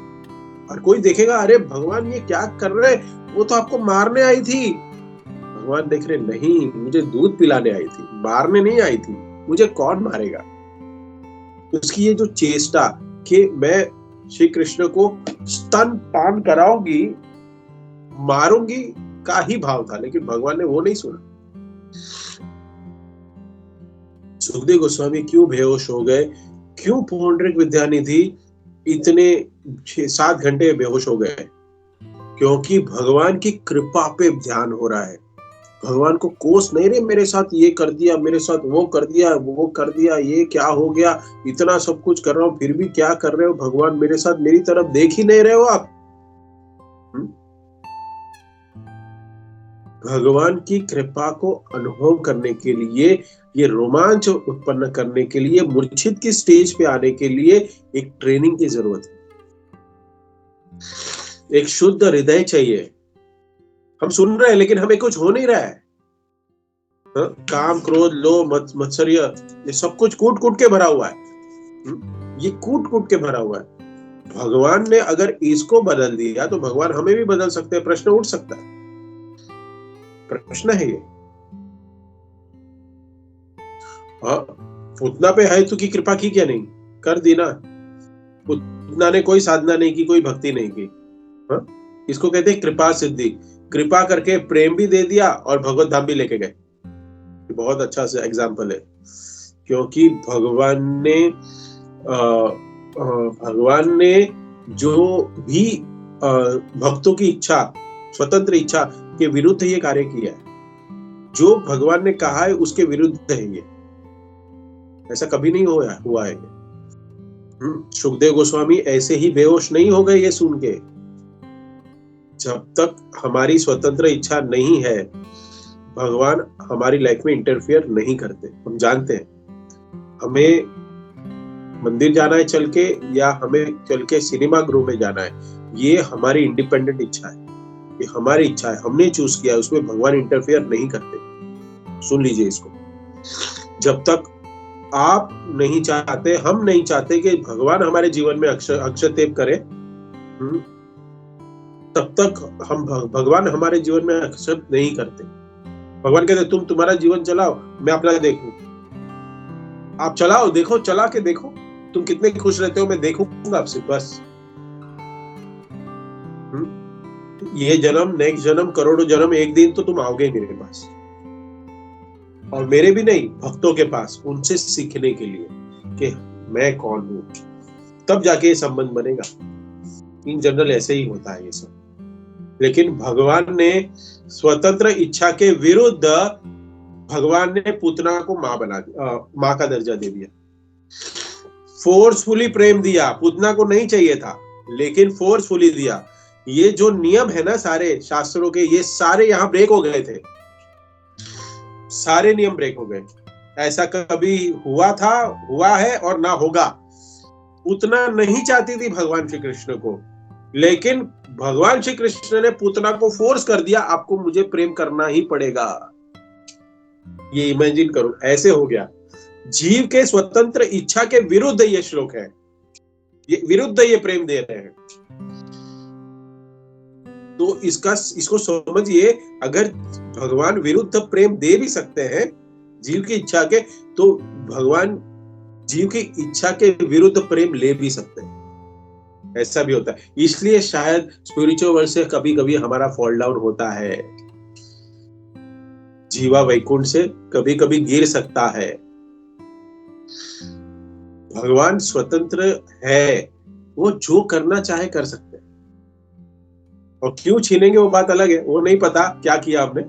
और कोई देखेगा अरे भगवान ये क्या कर रहे, वो तो आपको मारने आई थी। भगवान देख रहे, नहीं, मुझे दूध पिलाने आई थी, मारने नहीं आई थी, मुझे कौन मारेगा। उसकी ये जो चेष्टा कि मैं श्री कृष्ण को स्तन पान कराऊंगी, मारूंगी का ही भाव था, लेकिन भगवान ने वो नहीं सुना। सुखदेव गोस्वामी क्यों बेहोश हो गए, क्यों पुंडरीक विद्यानिधि इतने 6-7 घंटे बेहोश हो गए? क्योंकि भगवान की कृपा पे ध्यान हो रहा है। भगवान को कोस नहीं रहे, मेरे साथ ये कर दिया, मेरे साथ वो कर दिया, वो कर दिया, ये क्या हो गया, इतना सब कुछ कर रहा हूं फिर भी क्या कर रहे हो भगवान, मेरे साथ, मेरी तरफ देख ही नहीं रहे हो आप। भगवान की कृपा को अनुभव करने के लिए, ये रोमांच उत्पन्न करने के लिए, मूर्छित की स्टेज पे आने के लिए एक ट्रेनिंग की जरूरत है। एक शुद्ध हृदय चाहिए। हम सुन रहे हैं लेकिन हमें कुछ हो नहीं रहा है। काम, क्रोध, लोभ, मत्सर्य, ये सब कुछ कूट कूट के भरा हुआ है। ये कूट कूट के भरा हुआ है। भगवान ने अगर इसको बदल दिया तो भगवान हमें भी बदल सकते हैं। प्रश्न उठ सकता है, प्रश्न है ये। उतना पे है तू की कृपा की क्या नहीं कर दी ना। उतना ने कोई साधना नहीं की, कोई भक्ति नहीं की। इसको कहते हैं कृपा सिद्धि। कृपा करके प्रेम भी दे दिया और भगवत धाम भी लेके गए। बहुत अच्छा सा एग्जाम्पल है, क्योंकि भगवान ने जो भी भक्तों की इच्छा, स्वतंत्र इच्छा के विरुद्ध ये कार्य किया है। जो भगवान ने कहा है उसके विरुद्ध है ये। ऐसा कभी नहीं हुआ है। सुखदेव गोस्वामी ऐसे ही बेहोश नहीं हो गए ये सुन के। जब तक हमारी स्वतंत्र इच्छा नहीं है, भगवान हमारी लाइफ में इंटरफियर नहीं करते। हम जानते हैं हमें मंदिर जाना है चल के, या हमें चल के सिनेमा गृह में जाना है, ये हमारी इंडिपेंडेंट इच्छा है, ये हमारी इच्छा है, हमने चूज किया है, उसमें भगवान इंटरफियर नहीं करते। सुन लीजिए इसको। जब तक आप नहीं चाहते, हम नहीं चाहते कि भगवान हमारे जीवन में हस्तक्षेप करे, तब तक हम भगवान हमारे जीवन में हस्तक्षेप नहीं करते। भगवान कहते तुम तुम्हारा जीवन चलाओ, मैं अपना देखूं। आप चलाओ, देखो, चला के देखो तुम कितने खुश रहते हो, मैं देखूंगा आपसे, बस। ये जन्म, नेक्स्ट जन्म, करोड़ों जन्म, एक दिन तो तुम आओगे मेरे पास, और मेरे भी नहीं, भक्तों के पास, उनसे सीखने के लिए कि मैं कौन हूं। तब जाके ये संबंध बनेगा। इन जनरल ऐसे ही होता है ये सब। लेकिन भगवान ने स्वतंत्र इच्छा के विरुद्ध, भगवान ने पूतना को मां बना दिया, मां का दर्जा दे दिया। फोर्सफुली प्रेम दिया। पूतना को नहीं चाहिए था, लेकिन फोर्सफुली दिया। ये जो नियम है ना सारे शास्त्रों के, ये सारे यहां ब्रेक हो गए थे। सारे नियम ब्रेक हो गए। ऐसा कभी हुआ था, हुआ है और ना होगा। पूतना नहीं चाहती थी भगवान श्री कृष्ण को, लेकिन भगवान श्री कृष्ण ने पूतना को फोर्स कर दिया, आपको मुझे प्रेम करना ही पड़ेगा। ये इमेजिन करो, ऐसे हो गया। जीव के स्वतंत्र इच्छा के विरुद्ध ये श्लोक है, ये विरुद्ध ये प्रेम दे रहे हैं। तो इसको समझिए। अगर भगवान विरुद्ध प्रेम दे भी सकते हैं जीव की इच्छा के, तो भगवान जीव की इच्छा के विरुद्ध प्रेम ले भी सकते हैं। ऐसा भी होता है। इसलिए शायद स्पिरिचुअल वर्ल्ड से कभी कभी हमारा फॉल डाउन होता है। जीवा वैकुंठ से कभी कभी गिर सकता है। भगवान स्वतंत्र है, वो जो करना चाहे कर सकते हैं। और क्यों छीनेंगे वो बात अलग है, वो नहीं पता क्या किया आपने।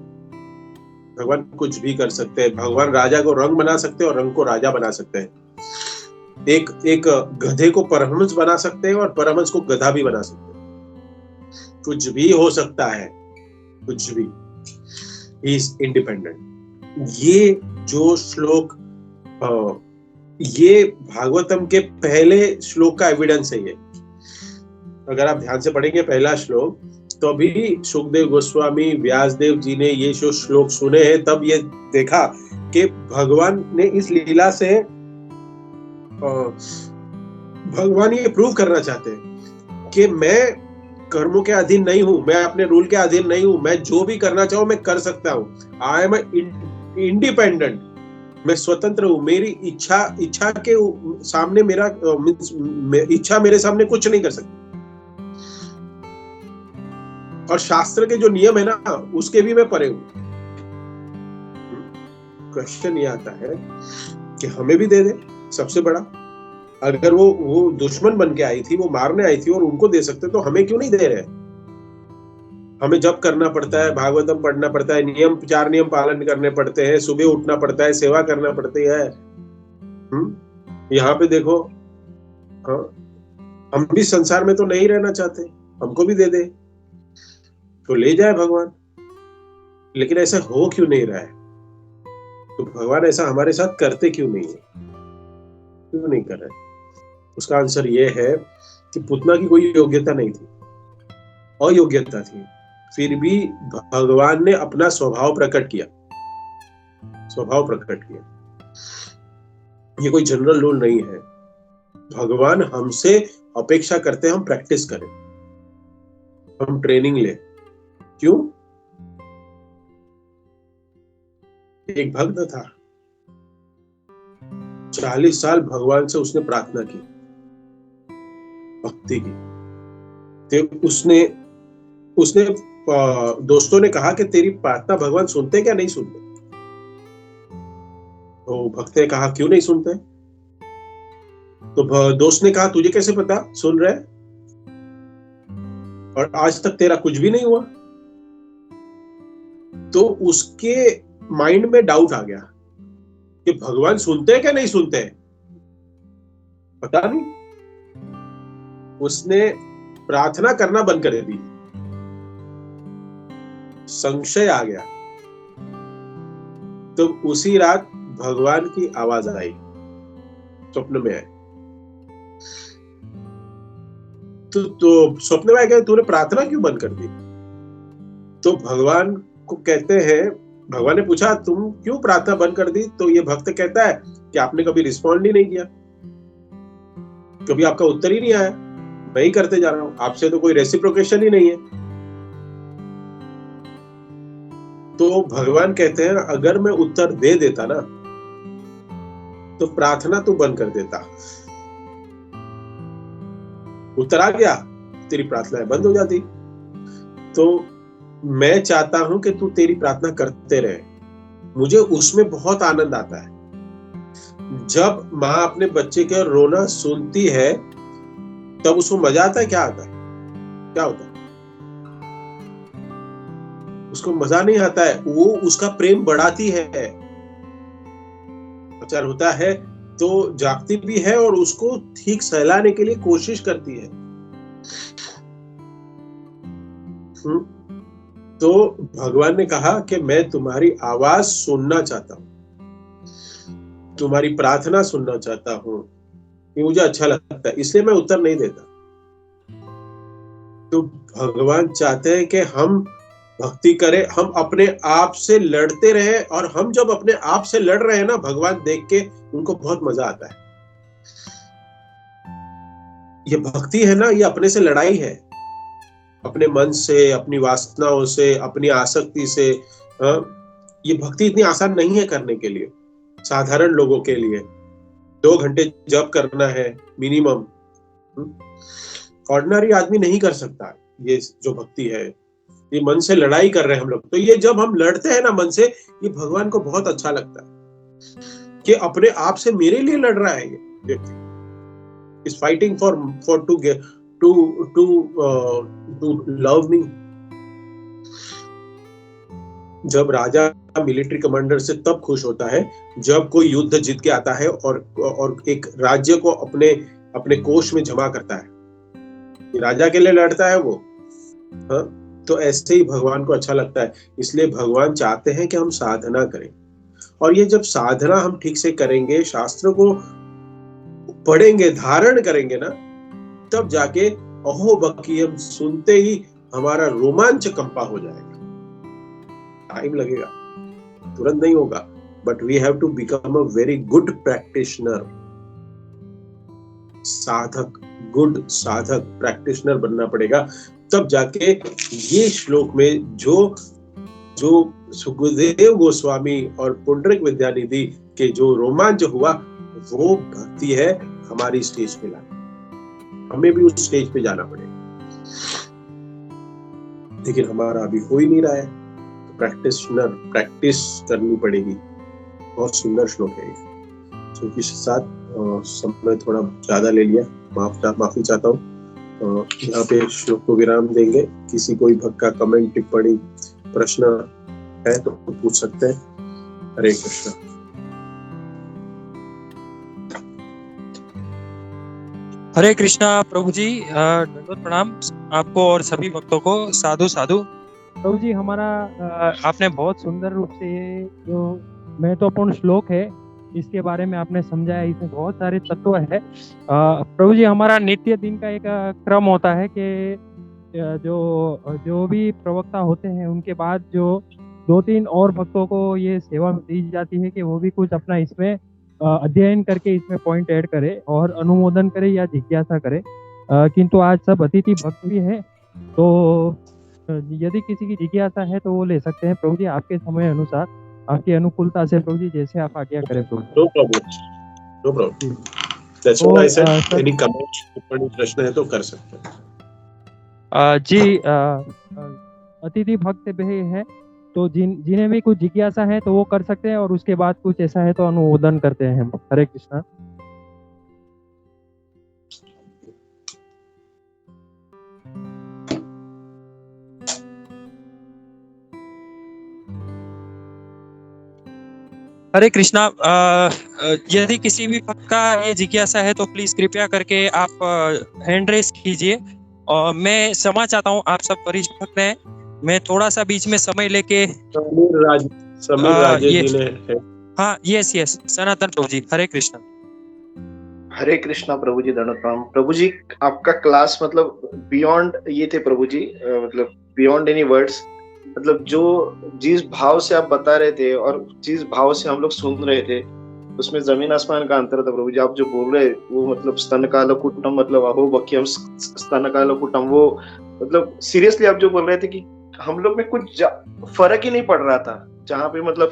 भगवान कुछ भी कर सकते हैं। भगवान राजा को रंग बना सकते हैं और रंग को राजा बना सकते हैं। एक गधे को परमहंस बना सकते हैं और परमहंस को गधा भी बना सकते हैं। कुछ भी हो सकता है, कुछ भी। He is independent. ये जो श्लोक, ये भागवतम के पहले श्लोक का एविडेंस है। ये अगर आप ध्यान से पढ़ेंगे पहला श्लोक, तो अभी सुखदेव गोस्वामी, व्यासदेव जी ने ये जो श्लोक सुने हैं, तब ये देखा कि भगवान ने इस लीला से, भगवान ये प्रूव करना चाहते हैं कि मैं कर्मों के अधीन नहीं हूं, मैं अपने रूल के अधीन नहीं हूं, मैं जो भी करना चाहूं मैं कर सकता हूं। आई एम इंडिपेंडेंट, मैं स्वतंत्र हूं। मेरी इच्छा के सामने मेरा इच्छा मेरे सामने कुछ नहीं कर सकती। और शास्त्र के जो नियम है ना, उसके भी मैं परे हूं। क्वेश्चन ये आता है कि हमें भी दे दे सबसे बड़ा। अगर वो दुश्मन बन के आई थी, वो मारने आई थी और उनको दे सकते, तो हमें क्यों नहीं दे रहे? हमें जप करना पड़ता है, भागवतम पढ़ना पड़ता है, 4 नियम पालन करने पड़ते हैं, सुबह उठना पड़ता है, सेवा करना पड़ती है। यहाँ पे देखो, हाँ, हम भी संसार में तो नहीं रहना चाहते, हमको भी दे दे तो ले जाए भगवान। लेकिन ऐसा हो क्यों नहीं रहा है? तो भगवान ऐसा हमारे साथ करते क्यों नहीं है? क्यों नहीं कर रहे? उसका आंसर ये है कि पुतना की कोई योग्यता नहीं थी, अयोग्यता थी, फिर भी भगवान ने अपना स्वभाव प्रकट किया। ये कोई जनरल रूल नहीं है। भगवान हमसे अपेक्षा करते हैं हम प्रैक्टिस करें, हम ट्रेनिंग लें। क्यों? एक भक्त था, 40 साल भगवान से उसने प्रार्थना की, भक्ति की। तो उसने दोस्तों ने कहा कि तेरी प्रार्थना भगवान सुनते क्या नहीं सुनते? तो भक्त ने कहा क्यों नहीं सुनते? तो दोस्त ने कहा तुझे कैसे पता सुन रहे, और आज तक तेरा कुछ भी नहीं हुआ? तो उसके माइंड में डाउट आ गया कि भगवान सुनते हैं क्या नहीं सुनते हैं, पता नहीं। उसने प्रार्थना करना बंद कर दी, संशय आ गया। तो उसी रात भगवान की आवाज आई, स्वप्न में आई। तो स्वप्न में आ गया, तूने प्रार्थना क्यों बंद कर दी? तो भगवान को कहते हैं, भगवान ने पूछा तुम क्यों प्रार्थना बंद कर दी? तो ये भक्त कहता है कि आपने कभी रिस्पॉन्ड ही नहीं किया, कभी आपका उत्तर ही नहीं आया, मैं ही करते जा रहा हूं, आपसे तो कोई रेसिप्रोकेशन ही नहीं है। तो भगवान कहते हैं अगर मैं उत्तर दे देता ना, तो प्रार्थना तू बंद कर देता। उत्तर आ गया, तेरी प्रार्थना बंद हो जाती। तो मैं चाहता हूं कि तू तेरी प्रार्थना करते रहे, मुझे उसमें बहुत आनंद आता है। जब माँ अपने बच्चे के रोना सुनती है तब उसको मजा आता है? क्या आता है? क्या होता है? उसको मजा नहीं आता है, वो उसका प्रेम बढ़ाती है। अचार होता है तो जागती भी है और उसको ठीक सहलाने के लिए कोशिश करती है। तो भगवान ने कहा कि मैं तुम्हारी आवाज सुनना चाहता हूं, तुम्हारी प्रार्थना सुनना चाहता हूं, ये मुझे अच्छा लगता है, इसलिए मैं उत्तर नहीं देता। तो भगवान चाहते हैं कि हम भक्ति करें, हम अपने आप से लड़ते रहे, और हम जब अपने आप से लड़ रहे हैं ना, भगवान देख के उनको बहुत मजा आता है। ये भक्ति है ना, ये अपने से लड़ाई है, अपने मन से, अपनी वासनाओं से, अपनी आसक्ति से। ये भक्ति इतनी आसान नहीं है करने के लिए, साधारण लोगों के लिए। 2 घंटे जप करना है मिनिमम, ऑर्डिनरी आदमी नहीं कर सकता। ये जो भक्ति है, ये मन से लड़ाई कर रहे हैं हम लोग। तो ये जब हम लड़ते हैं ना मन से, ये भगवान को बहुत अच्छा लगता है कि अपने आप से मेरे लिए लड़ रहा है ये व्यक्ति, is fighting for to love me. जब राजा मिलिट्री कमांडर से तब खुश होता है जब कोई युद्ध जीत के आता है और एक राज्य को अपने कोष में जमा करता है। राजा के लिए लड़ता है वो। हाँ, तो ऐसे ही भगवान को अच्छा लगता है। इसलिए भगवान चाहते हैं कि हम साधना करें, और ये जब साधना हम ठीक से करेंगे, शास्त्र को पढ़ेंगे, धारण करेंगे ना, तब जाके अहो बकीयम सुनते ही हमारा रोमांच कंपा हो जाएगा। टाइम लगेगा, तुरंत नहीं होगा, but we have to become a very good practitioner. साधक, गुड साधक, प्रैक्टिशनर बनना पड़ेगा। तब जाके ये श्लोक में जो सुखदेव गोस्वामी और पुंडरीक विद्यानिधि के जो रोमांच हुआ, वो भक्ति है हमारी स्टेज पे लाना। हमें भी उस स्टेज पे जाना पड़ेगा, लेकिन हमारा अभी हो ही नहीं रहा है। तो प्रैक्टिस करनी पड़ेगी। बहुत सुंदर श्लोक है ये। तो इसके साथ समय थोड़ा ज्यादा ले लिया, माफी चाहता हूँ। यहाँ पे श्लोक को विराम देंगे। किसी कोई भक्त का कमेंट, टिप्पणी, प्रश्न है तो पूछ सकते हैं। हरे कृष्णा। हरे कृष्णा प्रभु जी, दंडवत प्रणाम आपको और सभी भक्तों को। साधु साधु। प्रभु जी, हमारा आपने बहुत सुंदर रूप से ये जो महत्वपूर्ण श्लोक है इसके बारे में आपने समझाया। इसमें बहुत सारे तत्व है। प्रभु जी, हमारा नित्य दिन का एक क्रम होता है कि जो भी प्रवक्ता होते हैं उनके बाद जो 2-3 और भक्तों को ये सेवा दी जाती है कि वो भी कुछ अपना इसमें अध्ययन करके इसमें पॉइंट ऐड करे और अनुमोदन करे या जिज्ञासा करे। किंतु आज सब अतिथि भक्त भी हैं, तो यदि किसी की जिज्ञासा है तो वो ले सकते हैं। प्रभु जी, आपके समय अनुसार, आपकी अनुकूलता से प्रभु जी, जैसे आप आज्ञा करें प्रभु। No problem. That's what I said. Any comment, टिप्पणी, प्रश्न है तो कर सकते हैं। जी, अतिथि भक्त भी हैं, तो जिन्हें भी कुछ जिज्ञासा है तो वो कर सकते हैं, और उसके बाद कुछ ऐसा है तो अनुमोदन करते हैं हम। हरे कृष्णा। हरे कृष्णा। यदि किसी भी भक्त का ये जिज्ञासा है तो प्लीज कृपया करके आप हैंड रेस कीजिए। और मैं क्षमा चाहता हूँ, आप सब वरिष्ठ भक्त हैं, मैं थोड़ा सा बीच में समय लेके समीर राजेश जी ने। हाँ, यस सनातन प्रभु जी। हरे कृष्णा। हरे कृष्णा प्रभु जी, दंडवत प्रणाम। प्रभु जी, आपका क्लास मतलब बियॉन्ड ये थे प्रभु जी, मतलब बियॉन्ड एनी वर्ड्स। मतलब जिस भाव से आप बता रहे थे और जिस भाव से हम लोग सुन रहे थे, उसमें जमीन आसमान का अंतर था प्रभु जी। आप जो बोल रहे वो मतलब स्तनकालकुटम, मतलब अहो बक्यम स्तनकालकुटम, वो मतलब सीरियसली आप जो बोल रहे थे कि हम लोग में कुछ फर्क ही नहीं पड़ रहा था। जहाँ पे मतलब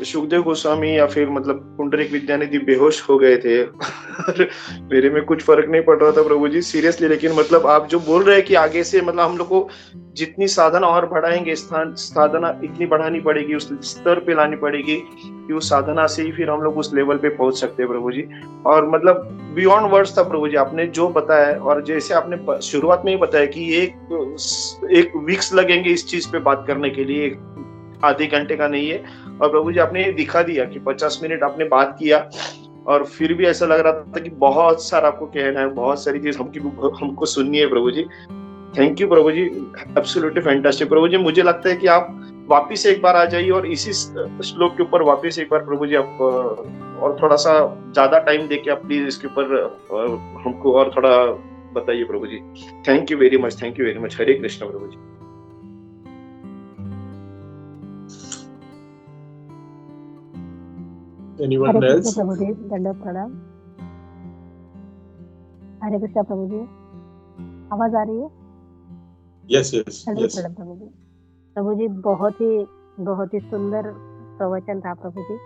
सुखदेव गोस्वामी या फिर मतलब पुंडरीक विद्यानिधि बेहोश हो गए थे मेरे में कुछ फर्क नहीं पड़ रहा था प्रभु जी, सीरियसली। लेकिन मतलब आप जो बोल रहे हैं कि आगे से मतलब हम लोग को जितनी साधना और बढ़ाएंगे, साधना इतनी बढ़ानी पड़ेगी, उस स्तर पे लानी पड़ेगी कि उस साधना से ही फिर हम लोग उस लेवल पे पहुंच सकते हैं प्रभु जी। और मतलब बियॉन्ड वर्ड्स था प्रभु जी आपने जो बताया। और जैसे आपने शुरुआत में ही बताया कि एक वीक्स लगेंगे इस चीज पे बात करने के लिए, आधे घंटे का नहीं है। और प्रभु जी आपने दिखा दिया कि 50 मिनट आपने बात किया, और फिर भी ऐसा लग रहा था कि बहुत सारा आपको कहना है, बहुत सारी चीज हमको सुननी है प्रभु जी। थैंक यू प्रभु जी, एब्सोल्युटली फैंटास्टिक प्रभु जी। मुझे लगता है कि आप वापिस एक बार आ जाइए और इसी श्लोक के ऊपर वापिस एक बार प्रभु जी आप और थोड़ा सा ज्यादा टाइम देके आप प्लीज इसके ऊपर हमको और थोड़ा बताइए प्रभु जी। Thank you very much, thank you very much. Hare Krishna प्रभु जी। Anyone else? प्रभु जी, दंडवत प्रणाम। हरे कृष्णा प्रभु जी, आवाज आ रही है? Yes. प्रभु जी, प्रभु जी बहुत ही सुंदर प्रवचन था प्रभु जी।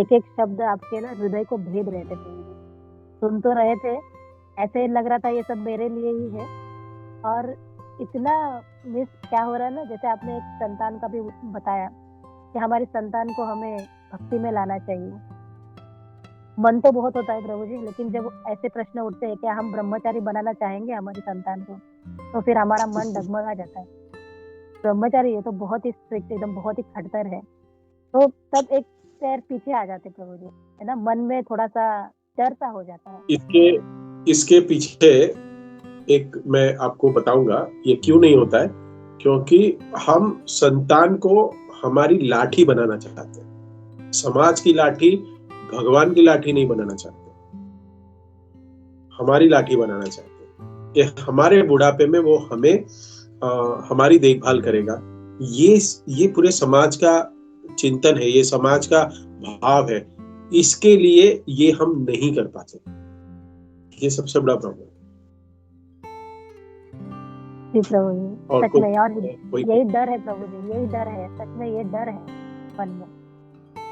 एक एक शब्द आपके ना हृदय को भेद रहे थे प्रभु जी। सुन तो रहे थे, ऐसे लग रहा था ये सब मेरे लिए ही है। और इतना मिस क्या हो रहा है ना, जैसे आपने एक संतान का भी बताया कि हमारी संतान को हमें भक्ति में लाना चाहिए। मन तो बहुत होता है प्रभु जी, लेकिन जब ऐसे प्रश्न उठते हैं क्या हम ब्रह्मचारी बनाना चाहेंगे हमारी संतान को, तो फिर हमारा मन डगमगा जाता है। ब्रह्मचारी है तो बहुत ही स्ट्रिक्ट, एकदम बहुत ही खड़तर है, तो तब एक पैर पीछे आ जाते प्रभु जी, है ना, मन में थोड़ा सा डर सा हो जाता है। इसके पीछे एक मैं आपको बताऊंगा ये क्यों नहीं होता है, क्योंकि हम संतान को हमारी लाठी बनाना चाहते हैं। समाज की लाठी, भगवान की लाठी नहीं बनाना चाहते, हमारी लाठी बनाना चाहते हैं कि हमारे बुढ़ापे में वो हमें हमारी देखभाल करेगा। ये पूरे समाज का चिंतन है, ये समाज का भाव है। इसके लिए ये हम नहीं कर पाते, ये सबसे बड़ा प्रॉब्लम। जी प्रभु जी, और सच में। और कोई यही डर है प्रभु जी, यही डर है, सच में ये डर है मन में।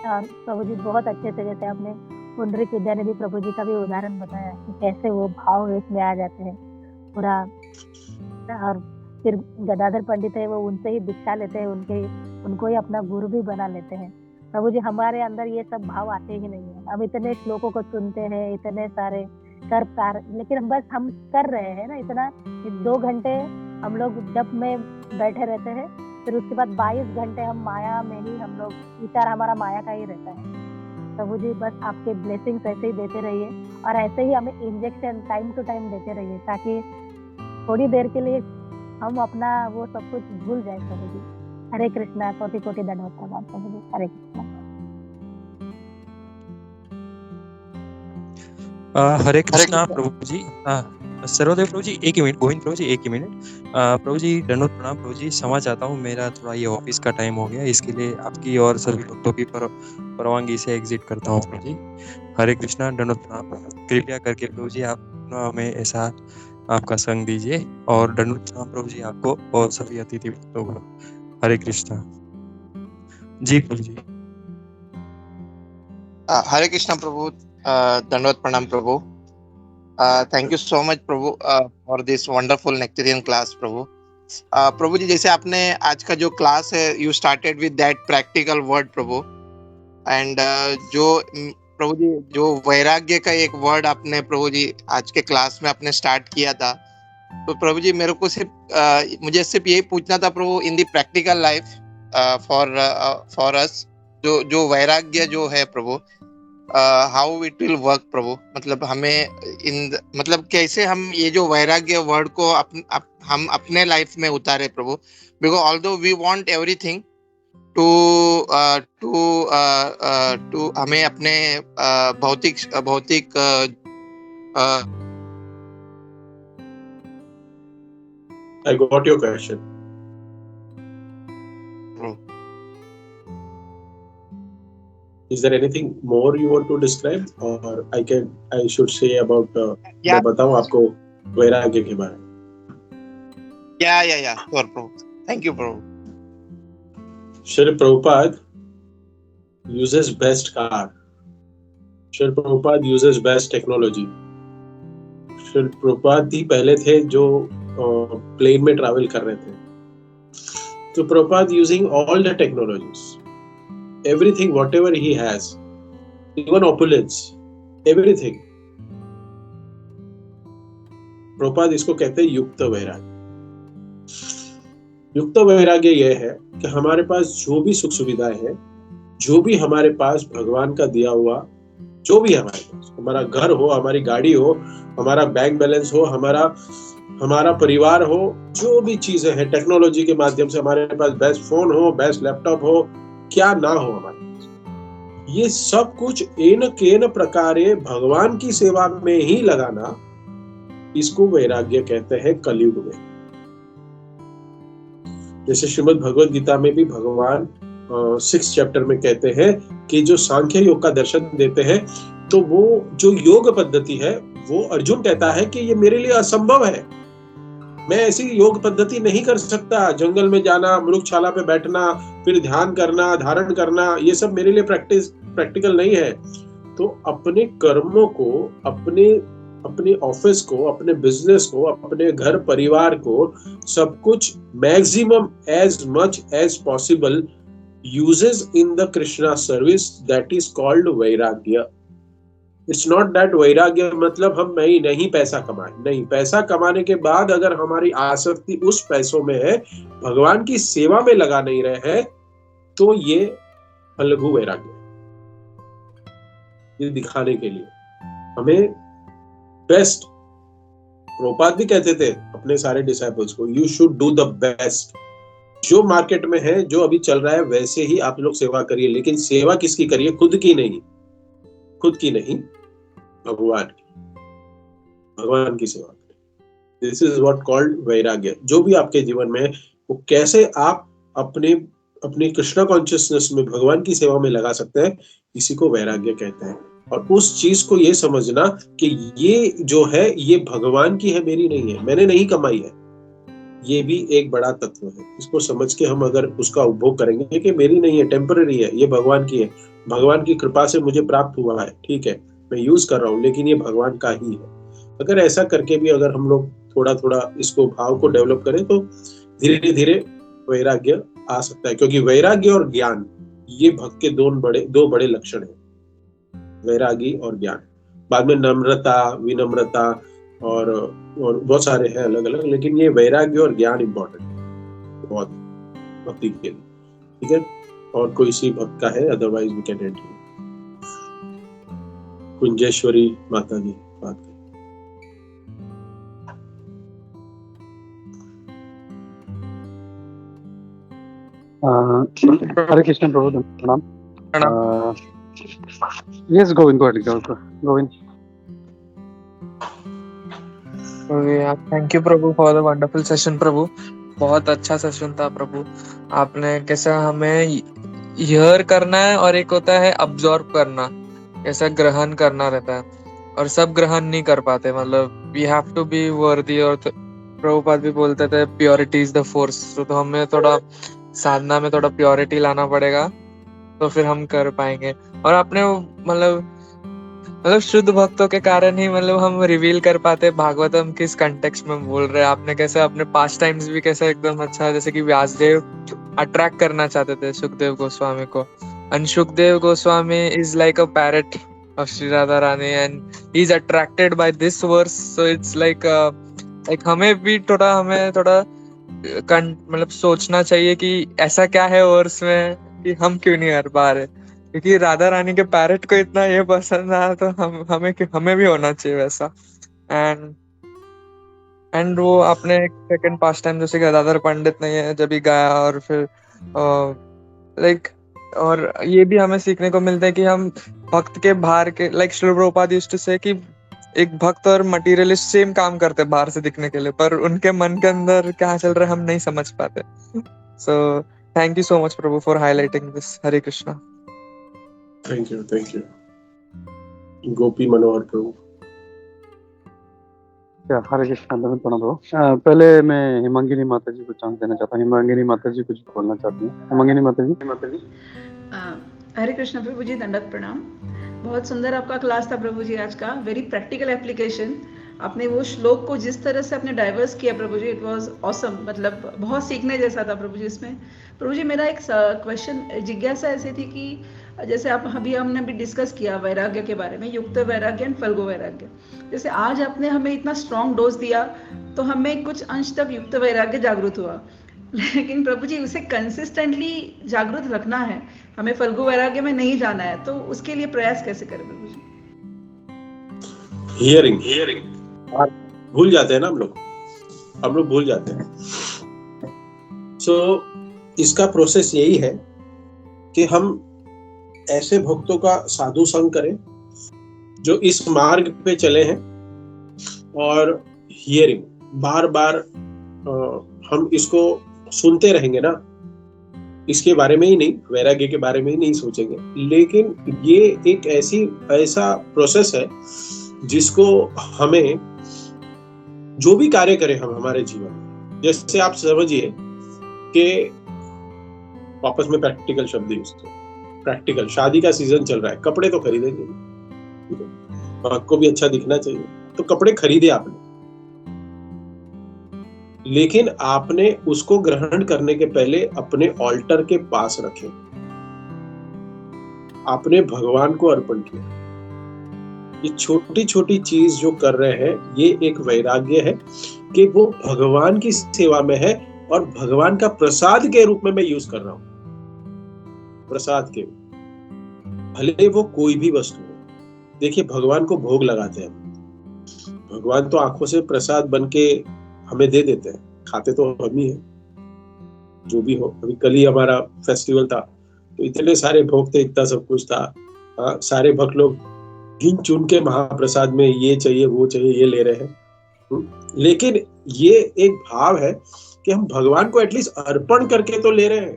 और प्रभु जी बहुत अच्छे से, जैसे आपने पुंडरीक विद्यानिधि प्रभु जी का भी उदाहरण बताया कि कैसे वो भाव इसमें आ जाते हैं पूरा। और फिर गदाधर पंडित है, वो उनसे ही दीक्षा लेते हैं, उनको ही अपना गुरु भी बना लेते हैं। प्रभु जी हमारे अंदर ये सब भाव आते ही नहीं है। हम इतने श्लोकों को सुनते हैं, इतने सारे कर पार, लेकिन बस हम कर रहे हैं ना इतना। 2 घंटे हम लोग जब में बैठे रहते हैं, फिर उसके बाद 22 घंटे हम माया में ही, हम लोग विचार हमारा माया का ही रहता है। प्रभु जी बस आपके ब्लेसिंग्स ऐसे ही देते रहिए, और ऐसे ही हमें इंजेक्शन टाइम टू टाइम देते रहिए, ताकि थोड़ी देर के लिए हम अपना वो सब कुछ भूल जाए। प्रभु जी हरे कृष्णा, कोटि कोटि दंडवत प्रणाम प्रभु जी, हरे कृष्णा। हरे कृष्णा प्रभु जी। सर्वदेव प्रभु जी, एक ही मिनट। गोविंद प्रभु जी, एक ही मिनट। प्रभु जी दंडवत प्रणाम प्रभु जी, क्षमा चाहता हूँ, मेरा थोड़ा ये ऑफिस का टाइम हो गया, इसके लिए आपकी और सभी भक्तों की परवानगी से एग्जिट करता हूँ प्रभु जी। हरे कृष्णा, दंडवत प्रणाम। कृपया करके प्रभु जी आप हमें ऐसा आपका संग दीजिए, और दंडवत प्रणाम प्रभु जी आपको और सभी अतिथि भक्तों को। हरे कृष्णा जी प्रभु जी। हरे कृष्णा प्रभु, दंडवत प्रणाम प्रभु। थैंक यू सो मच प्रभु for this wonderful nectarean class प्रभु। प्रभु जी, जैसे आपने आज का जो क्लास है, you started with that practical word प्रभु, एंड जो प्रभु जी जो वैराग्य का एक वर्ड आपने प्रभु जी आज के क्लास में आपने स्टार्ट किया था, तो प्रभु जी मेरे को सिर्फ मुझे सिर्फ यही पूछना था प्रभु, in the practical life for us, जो वैराग्य जो है प्रभु, हाउ इट विल वर्क प्रभु, मतलब हमें मतलब कैसे हम ये जो वैराग्य वर्ड को हम अपने लाइफ में उतारे प्रभु, because although we want everything to हमें अपने भौतिक I got your question. Is there anything more you want to describe, or I should say about मैं बताऊं आपको वैराग्य के बारे में? या sure Prabhu, thank you Prabhu. Srila Prabhupada uses best car. Srila Prabhupada uses best technology. Srila Prabhupada ही पहले थे जो प्लेन में ट्रैवल कर रहे थे। तो Prabhupada using all the technologies, everything whatever he has, even opulence, everything. Prabhupada इसको कहते हैं युक्त वैराग्य। युक्त वैराग्य यह है कि हमारे पास जो भी सुख सुविधाएं हैं, जो भी हमारे पास भगवान का दिया हुआ, जो भी हमारे पास, हमारा घर हो, हमारी गाड़ी हो, हमारा बैंक बैलेंस हो, हमारा परिवार हो, जो भी चीजें हैं, टेक्नोलॉजी के माध्यम से हमारे पास बेस्ट फोन हो, बेस्ट लैपटॉप हो, क्या ना हो हमारे पास, ये सब कुछ एन केन प्रकारे भगवान की सेवा में ही लगाना, इसको वैराग्य कहते हैं कलयुग में। जैसे श्रीमद् भगवद गीता में भी भगवान 6 चैप्टर में कहते हैं कि जो सांख्य योग का दर्शन देते हैं, तो वो जो योग पद्धति है, वो अर्जुन कहता है कि ये मेरे लिए असंभव है, मैं ऐसी योग पद्धति नहीं कर सकता, जंगल में जाना, मृगशाला पे बैठना, फिर ध्यान करना, धारण करना, ये सब मेरे लिए प्रैक्टिकल नहीं है। तो अपने कर्मों को, अपने ऑफिस को, अपने बिजनेस को, अपने घर परिवार को, सब कुछ maximum as much as possible uses in the Krishna service, that is called वैराग्य। It's not that वैराग्य मतलब हम नहीं पैसा कमाए, नहीं, पैसा कमाने के बाद अगर हमारी आसक्ति उस पैसों में है, भगवान की सेवा में लगा नहीं रहे हैं, तो ये लघु वैराग्य है। ये दिखाने के लिए हमें बेस्ट, प्रभुपाद भी कहते थे अपने सारे डिसाइपल्स को, you should do the best. जो मार्केट में है, जो अभी चल रहा है, वैसे ही आप लोग सेवा करिए, लेकिन सेवा किसकी करिए? खुद की नहीं, भगवान की सेवा करिए। दिस इज व्हाट कॉल्ड वैराग्य। जो भी आपके जीवन में है, वो कैसे आप अपने कृष्णा कॉन्शियसनेस में भगवान की सेवा में लगा सकते हैं, इसी को वैराग्य कहते हैं। और उस चीज को ये समझना कि ये जो है, ये भगवान की है, मेरी नहीं है, मैंने नहीं कमाई है, ये भी एक बड़ा तत्व है। इसको समझ के हम अगर उसका उपभोग करेंगे कि मेरी नहीं है, टेम्पररी है, ये भगवान की है, भगवान की कृपा से मुझे प्राप्त हुआ है, ठीक है, मैं यूज कर रहा हूँ, लेकिन ये भगवान का ही है। अगर ऐसा करके भी अगर हम लोग थोड़ा थोड़ा इसको भाव को डेवलप करें तो धीरे धीरे वैराग्य आ सकता है। क्योंकि वैराग्य और ज्ञान ये भक्त के दो बड़े लक्षण हैं, वैरागी और ज्ञान। बाद में नम्रता, विनम्रता और बहुत सारे हैं अलग अलग, लेकिन ये वैराग्य और ज्ञान इंपॉर्टेंट है बहुत भक्ति के लिए, ठीक है। और कोई सी भक्त का है, otherwise we can end. Kunjeshwari माता जी बात करें। हरे कृष्ण प्रभु, प्रणाम। Yes Govind, Govind. Thank you प्रभु फॉर द वंडरफुल सेशन प्रभु। बहुत अच्छा सेशन था प्रभु। आपने कैसा हमें हियर करना है और एक होता है अब्सॉर्ब करना, कैसा ग्रहण करना रहता है, और सब ग्रहण नहीं कर पाते। मतलब we have to be worthy, और प्रभुपाद भी बोलते थे प्योरिटी इज द फोर्स। तो हमें थोड़ा साधना में थोड़ा प्योरिटी लाना पड़ेगा, तो फिर हम कर पाएंगे। और आपने मतलब शुद्ध भक्तों के कारण ही मतलब हम रिवील कर पाते भागवतम किस कंटेक्स्ट में बोल रहे हैं। आपने कैसे अपने पास्ट टाइम्स भी कैसे एकदम अच्छा, जैसे कि व्यासदेव अट्रैक्ट करना चाहते थे सुखदेव गोस्वामी को, and Sukhdev Goswami is like a parrot of Shri Radha Rani, and he is attracted by this verse. So it's like हमें थोड़ा मतलब सोचना चाहिए कि ऐसा क्या है वर्स में कि हम क्यों नहीं कर पा रहे, क्योंकि राधा रानी के पैरट को इतना ये पसंद आया, तो हमें भी होना चाहिए वैसा। एंड वो अपने सेकंड पास टाइम जैसे गदाधर पंडित ने ये जब भी गाया, और फिर लाइक और ये भी हमें सीखने को मिलता है कि हम भक्त के बाहर के, like Shri Prabhupada used to say कि एक भक्त और मटेरियलिस्ट सेम काम करते बाहर से दिखने के लिए, पर उनके मन के अंदर क्या चल रहा है हम नहीं समझ पाते। So thank you so much प्रभु for highlighting this. Hare Krishna. Thank you Gopi Manohar प्रभु। हरे कृष्णा, धन्यवाद प्रभु। पहले मैं हिमांगिनी माता जी को चांस देना चाहता हूँ। हिमांगिनी माता जी कुछ बोलना चाहती हैं। हिमांगिनी माता जी। हरे कृष्णा प्रभु जी, दंडवत प्रणाम। बहुत सुंदर आपका क्लास था प्रभु जी आज का, वेरी प्रैक्टिकल एप्लीकेशन। आपने वो श्लोक को जिस तरह से आपने डाइवर्स किया प्रभु जी, इट वाज ऑसम। मतलब बहुत सीखने जैसा था प्रभु जी इसमें। प्रभु जी मेरा एक क्वेश्चन, जिज्ञासा ऐसी थी कि जैसे आप हमने भी डिस्कस किया वैराग्य के बारे में, युक्त वैराग्य एंड फल्गु वैराग्य। जैसे आज आपने हमें इतना स्ट्रॉन्ग डोज दिया तो हमें कुछ अंश तक युक्त वैराग्य जागृत हुआ, लेकिन प्रभु जी उसे कंसिस्टेंटली जागृत रखना है, हमें फल्गु वैराग्य में नहीं जाना है, तो उसके लिए प्रयास कैसे करें प्रभु जी? हियरिंग भूल जाते हैं ना हम लोग भूल जाते हैं। सो इसका प्रोसेस यही है कि हम ऐसे भक्तों का साधु संग करें जो इस मार्ग पे चले हैं, और हियरिंग बार बार हम इसको सुनते रहेंगे ना, इसके बारे में ही नहीं, वैराग्य के बारे में ही नहीं सोचेंगे, लेकिन ये एक ऐसा प्रोसेस है जिसको हमें जो भी कार्य करें हम हमारे जीवन में, जैसे आप समझिए कि वापस में प्रैक्टिकल शब्द यूज करें, प्रैक्टिकल शादी का सीजन चल रहा है, कपड़े तो खरीदेंगे, आपको भी अच्छा दिखना चाहिए, तो कपड़े खरीदे आपने, लेकिन आपने उसको ग्रहण करने के पहले अपने ऑल्टर के पास रखे, आपने भगवान को अर्पण किया। ये छोटी छोटी चीज जो कर रहे हैं, ये एक वैराग्य है कि वो भगवान की सेवा में है, और भगवान का प्रसाद के रूप में मैं यूज कर रहा हूं, प्रसाद के, भले वो कोई भी वस्तु हो। देखिए भगवान को भोग लगाते हैं, भगवान तो आंखों से प्रसाद बन के हमें दे देते हैं, खाते तो हम ही हैं, जो भी हो। अभी कल ही हमारा फेस्टिवल था, तो इतने सारे भोग थे, इतना सब कुछ था, सारे भक्त लोग गिन चुन के महाप्रसाद में ये चाहिए वो चाहिए ये ले रहे हैं। लेकिन ये एक भाव है कि हम भगवान को एटलीस्ट अर्पण करके तो ले रहे हैं,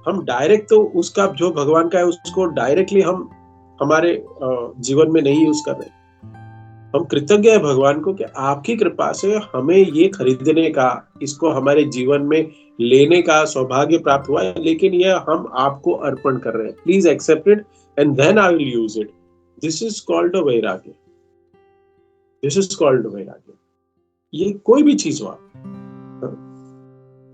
हम डायरेक्ट तो उसका जो भगवान का है उसको डायरेक्टली हम हमारे जीवन में नहीं यूज कर रहे। हम कृतज्ञ है भगवान को कि आपकी कृपा से हमें ये खरीदने का, इसको हमारे जीवन में लेने का सौभाग्य प्राप्त हुआ है, लेकिन ये हम आपको अर्पण कर रहे हैं। Please accept it and then I will use it. This is called vairagya. This is called vairagya. ये कोई भी चीज हो,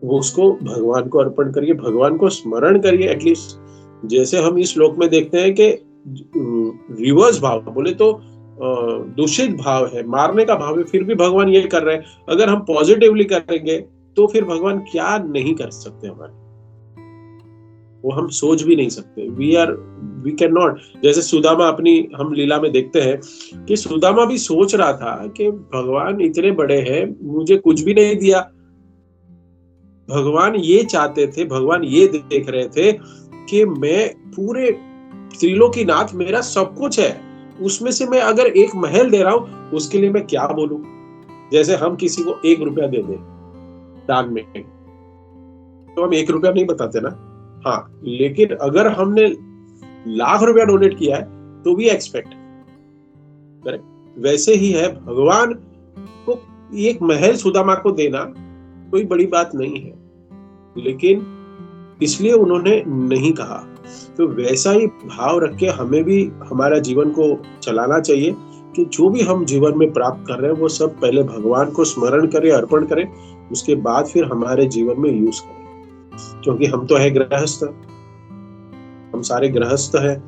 वो उसको भगवान को अर्पण करिए, भगवान को स्मरण करिए। एटलीस्ट जैसे हम इस श्लोक में देखते हैं कि रिवर्स भाव, बोले तो दूषित भाव है, मारने का भाव है, फिर भी भगवान ये कर रहे हैं। अगर हम पॉजिटिवली करेंगे तो फिर भगवान क्या नहीं कर सकते हमारे, वो हम सोच भी नहीं सकते। We can not. जैसे सुदामा, अपनी हम लीला में देखते हैं कि सुदामा भी सोच रहा था कि भगवान इतने बड़े हैं, मुझे कुछ भी नहीं दिया। भगवान ये चाहते थे, भगवान ये देख रहे थे कि मैं पूरे त्रिलोकीनाथ, मेरा सब कुछ है, उसमें से मैं अगर एक महल दे रहा हूं, उसके लिए मैं क्या बोलूं। जैसे हम किसी को 1 रुपया दे दें दान में, तो हम 1 रुपया नहीं बताते ना। हाँ, लेकिन अगर हमने लाख रुपया डोनेट किया है तो भी एक्सपेक्ट। करेक्ट। वैसे ही है, भगवान को एक महल सुदामा को देना कोई बड़ी बात नहीं है, लेकिन इसलिए उन्होंने नहीं कहा। तो वैसा ही भाव रख के हमें भी हमारा जीवन को चलाना चाहिए कि जो भी हम जीवन में प्राप्त कर रहे हैं वो सब पहले भगवान को स्मरण करें, अर्पण करें, उसके बाद फिर हमारे जीवन में यूज करें। क्योंकि हम तो है गृहस्थ, हम सारे गृहस्थ हैं,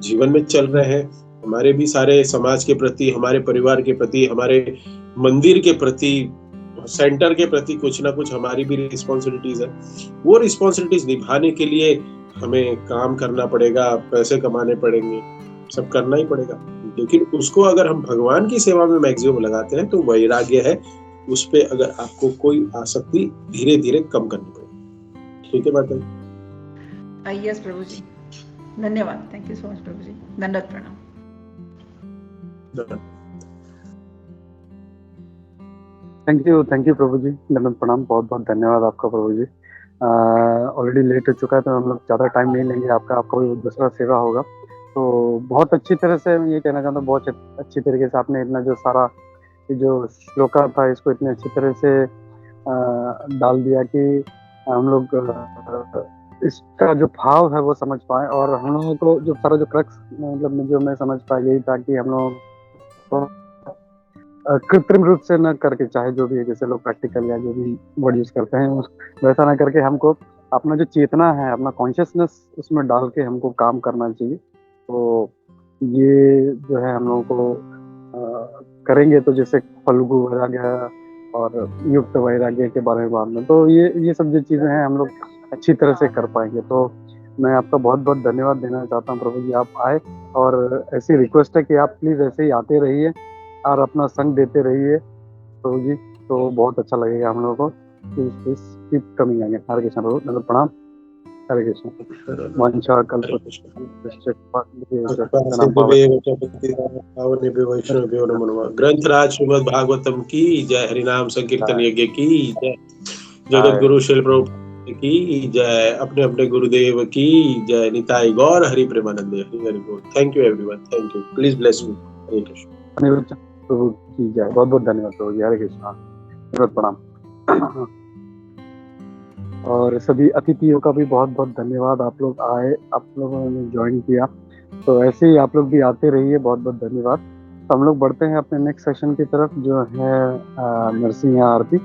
जीवन में चल रहे हैं। हमारे भी सारे समाज के प्रति, हमारे परिवार के प्रति, हमारे मंदिर के प्रति, सेंटर के प्रति कुछ ना कुछ हमारी भी रिस्पॉन्सिबिलिटीज है। वो रिस्पॉन्सिबिलिटीज निभाने के लिए हमें काम करना पड़ेगा, पैसे कमाने पड़ेंगे, सब करना ही पड़ेगा। लेकिन उसको अगर हम भगवान की सेवा में मैक्सिमम लगाते हैं तो वैराग्य है, उस पे अगर आपको कोई आसक्ति धीरे धीरे कम करनी पड़ेगी। ठीक है बात है? यस प्रभु जी, धन्यवाद। थैंक यू सो मच प्रभु जी। दंडवत प्रणाम। थैंक यू प्रभु जी, दंडवत प्रणाम। बहुत बहुत धन्यवाद आपका प्रभु जी। ऑलरेडी लेट हो चुका है तो हम लोग ज़्यादा टाइम नहीं लेंगे आपका कोई दूसरा सेवा होगा। तो बहुत अच्छी तरह से मैं ये कहना चाहता हूँ, बहुत अच्छी तरीके से आपने इतना जो सारा जो श्लोका था इसको इतने अच्छी तरह से डाल दिया कि हम लोग इसका जो भाव है वो समझ पाए। और हम लोगों को जो सारा जो क्रक्स मतलब जो मैं समझ पाया यही था कि हम लोग को कृत्रिम रूप से न करके, चाहे जो भी है, जैसे लोग प्रैक्टिकल या जो भी वर्ड यूज करते हैं वैसा ना करके हमको अपना जो चेतना है, अपना कॉन्शियसनेस उसमें डाल के हमको काम करना चाहिए। तो ये जो है हम लोगों को करेंगे तो जैसे फल्गु वैराग्य और युक्त वैराग्य के बारे में बात में, तो ये सब जो चीज़ें हैं हम लोग अच्छी तरह से कर पाएंगे। तो मैं आपका बहुत बहुत धन्यवाद देना चाहता हूँ प्रभु जी, आप आए। और ऐसी रिक्वेस्ट है कि आप प्लीज़ ऐसे ही आते रहिए और अपना संग देते रहिए प्रभु जी, तो बहुत अच्छा लगेगा हम लोगों को। कीप कमिंग आगे। हरे कृष्ण प्रभु, मतलब प्रणाम। हरे कृष्ण। वांछा ग्रंथराज श्रीमद् भागवतम की जय, हरिनाम संकीर्तन यज्ञ की जय, जगत गुरु श्रील प्रभुपाद की जय, अपने अपने गुरुदेव की जय, निताई गौर हरि प्रेमानंद हरि हरि बोल। Thank you everyone, thank you. Please bless me. Hare Krishna प्रभु की जय। बहुत बहुत धन्यवाद प्रभु जी। हरे कृष्ण, प्रणाम। और सभी अतिथियों का भी बहुत बहुत धन्यवाद, आप लोग आए, आप लोगों ने ज्वाइन किया। तो ऐसे ही आप लोग भी आते रहिए, बहुत बहुत धन्यवाद। तो हम लोग बढ़ते हैं अपने नेक्स्ट सेशन की तरफ जो है नरसिंह आरती।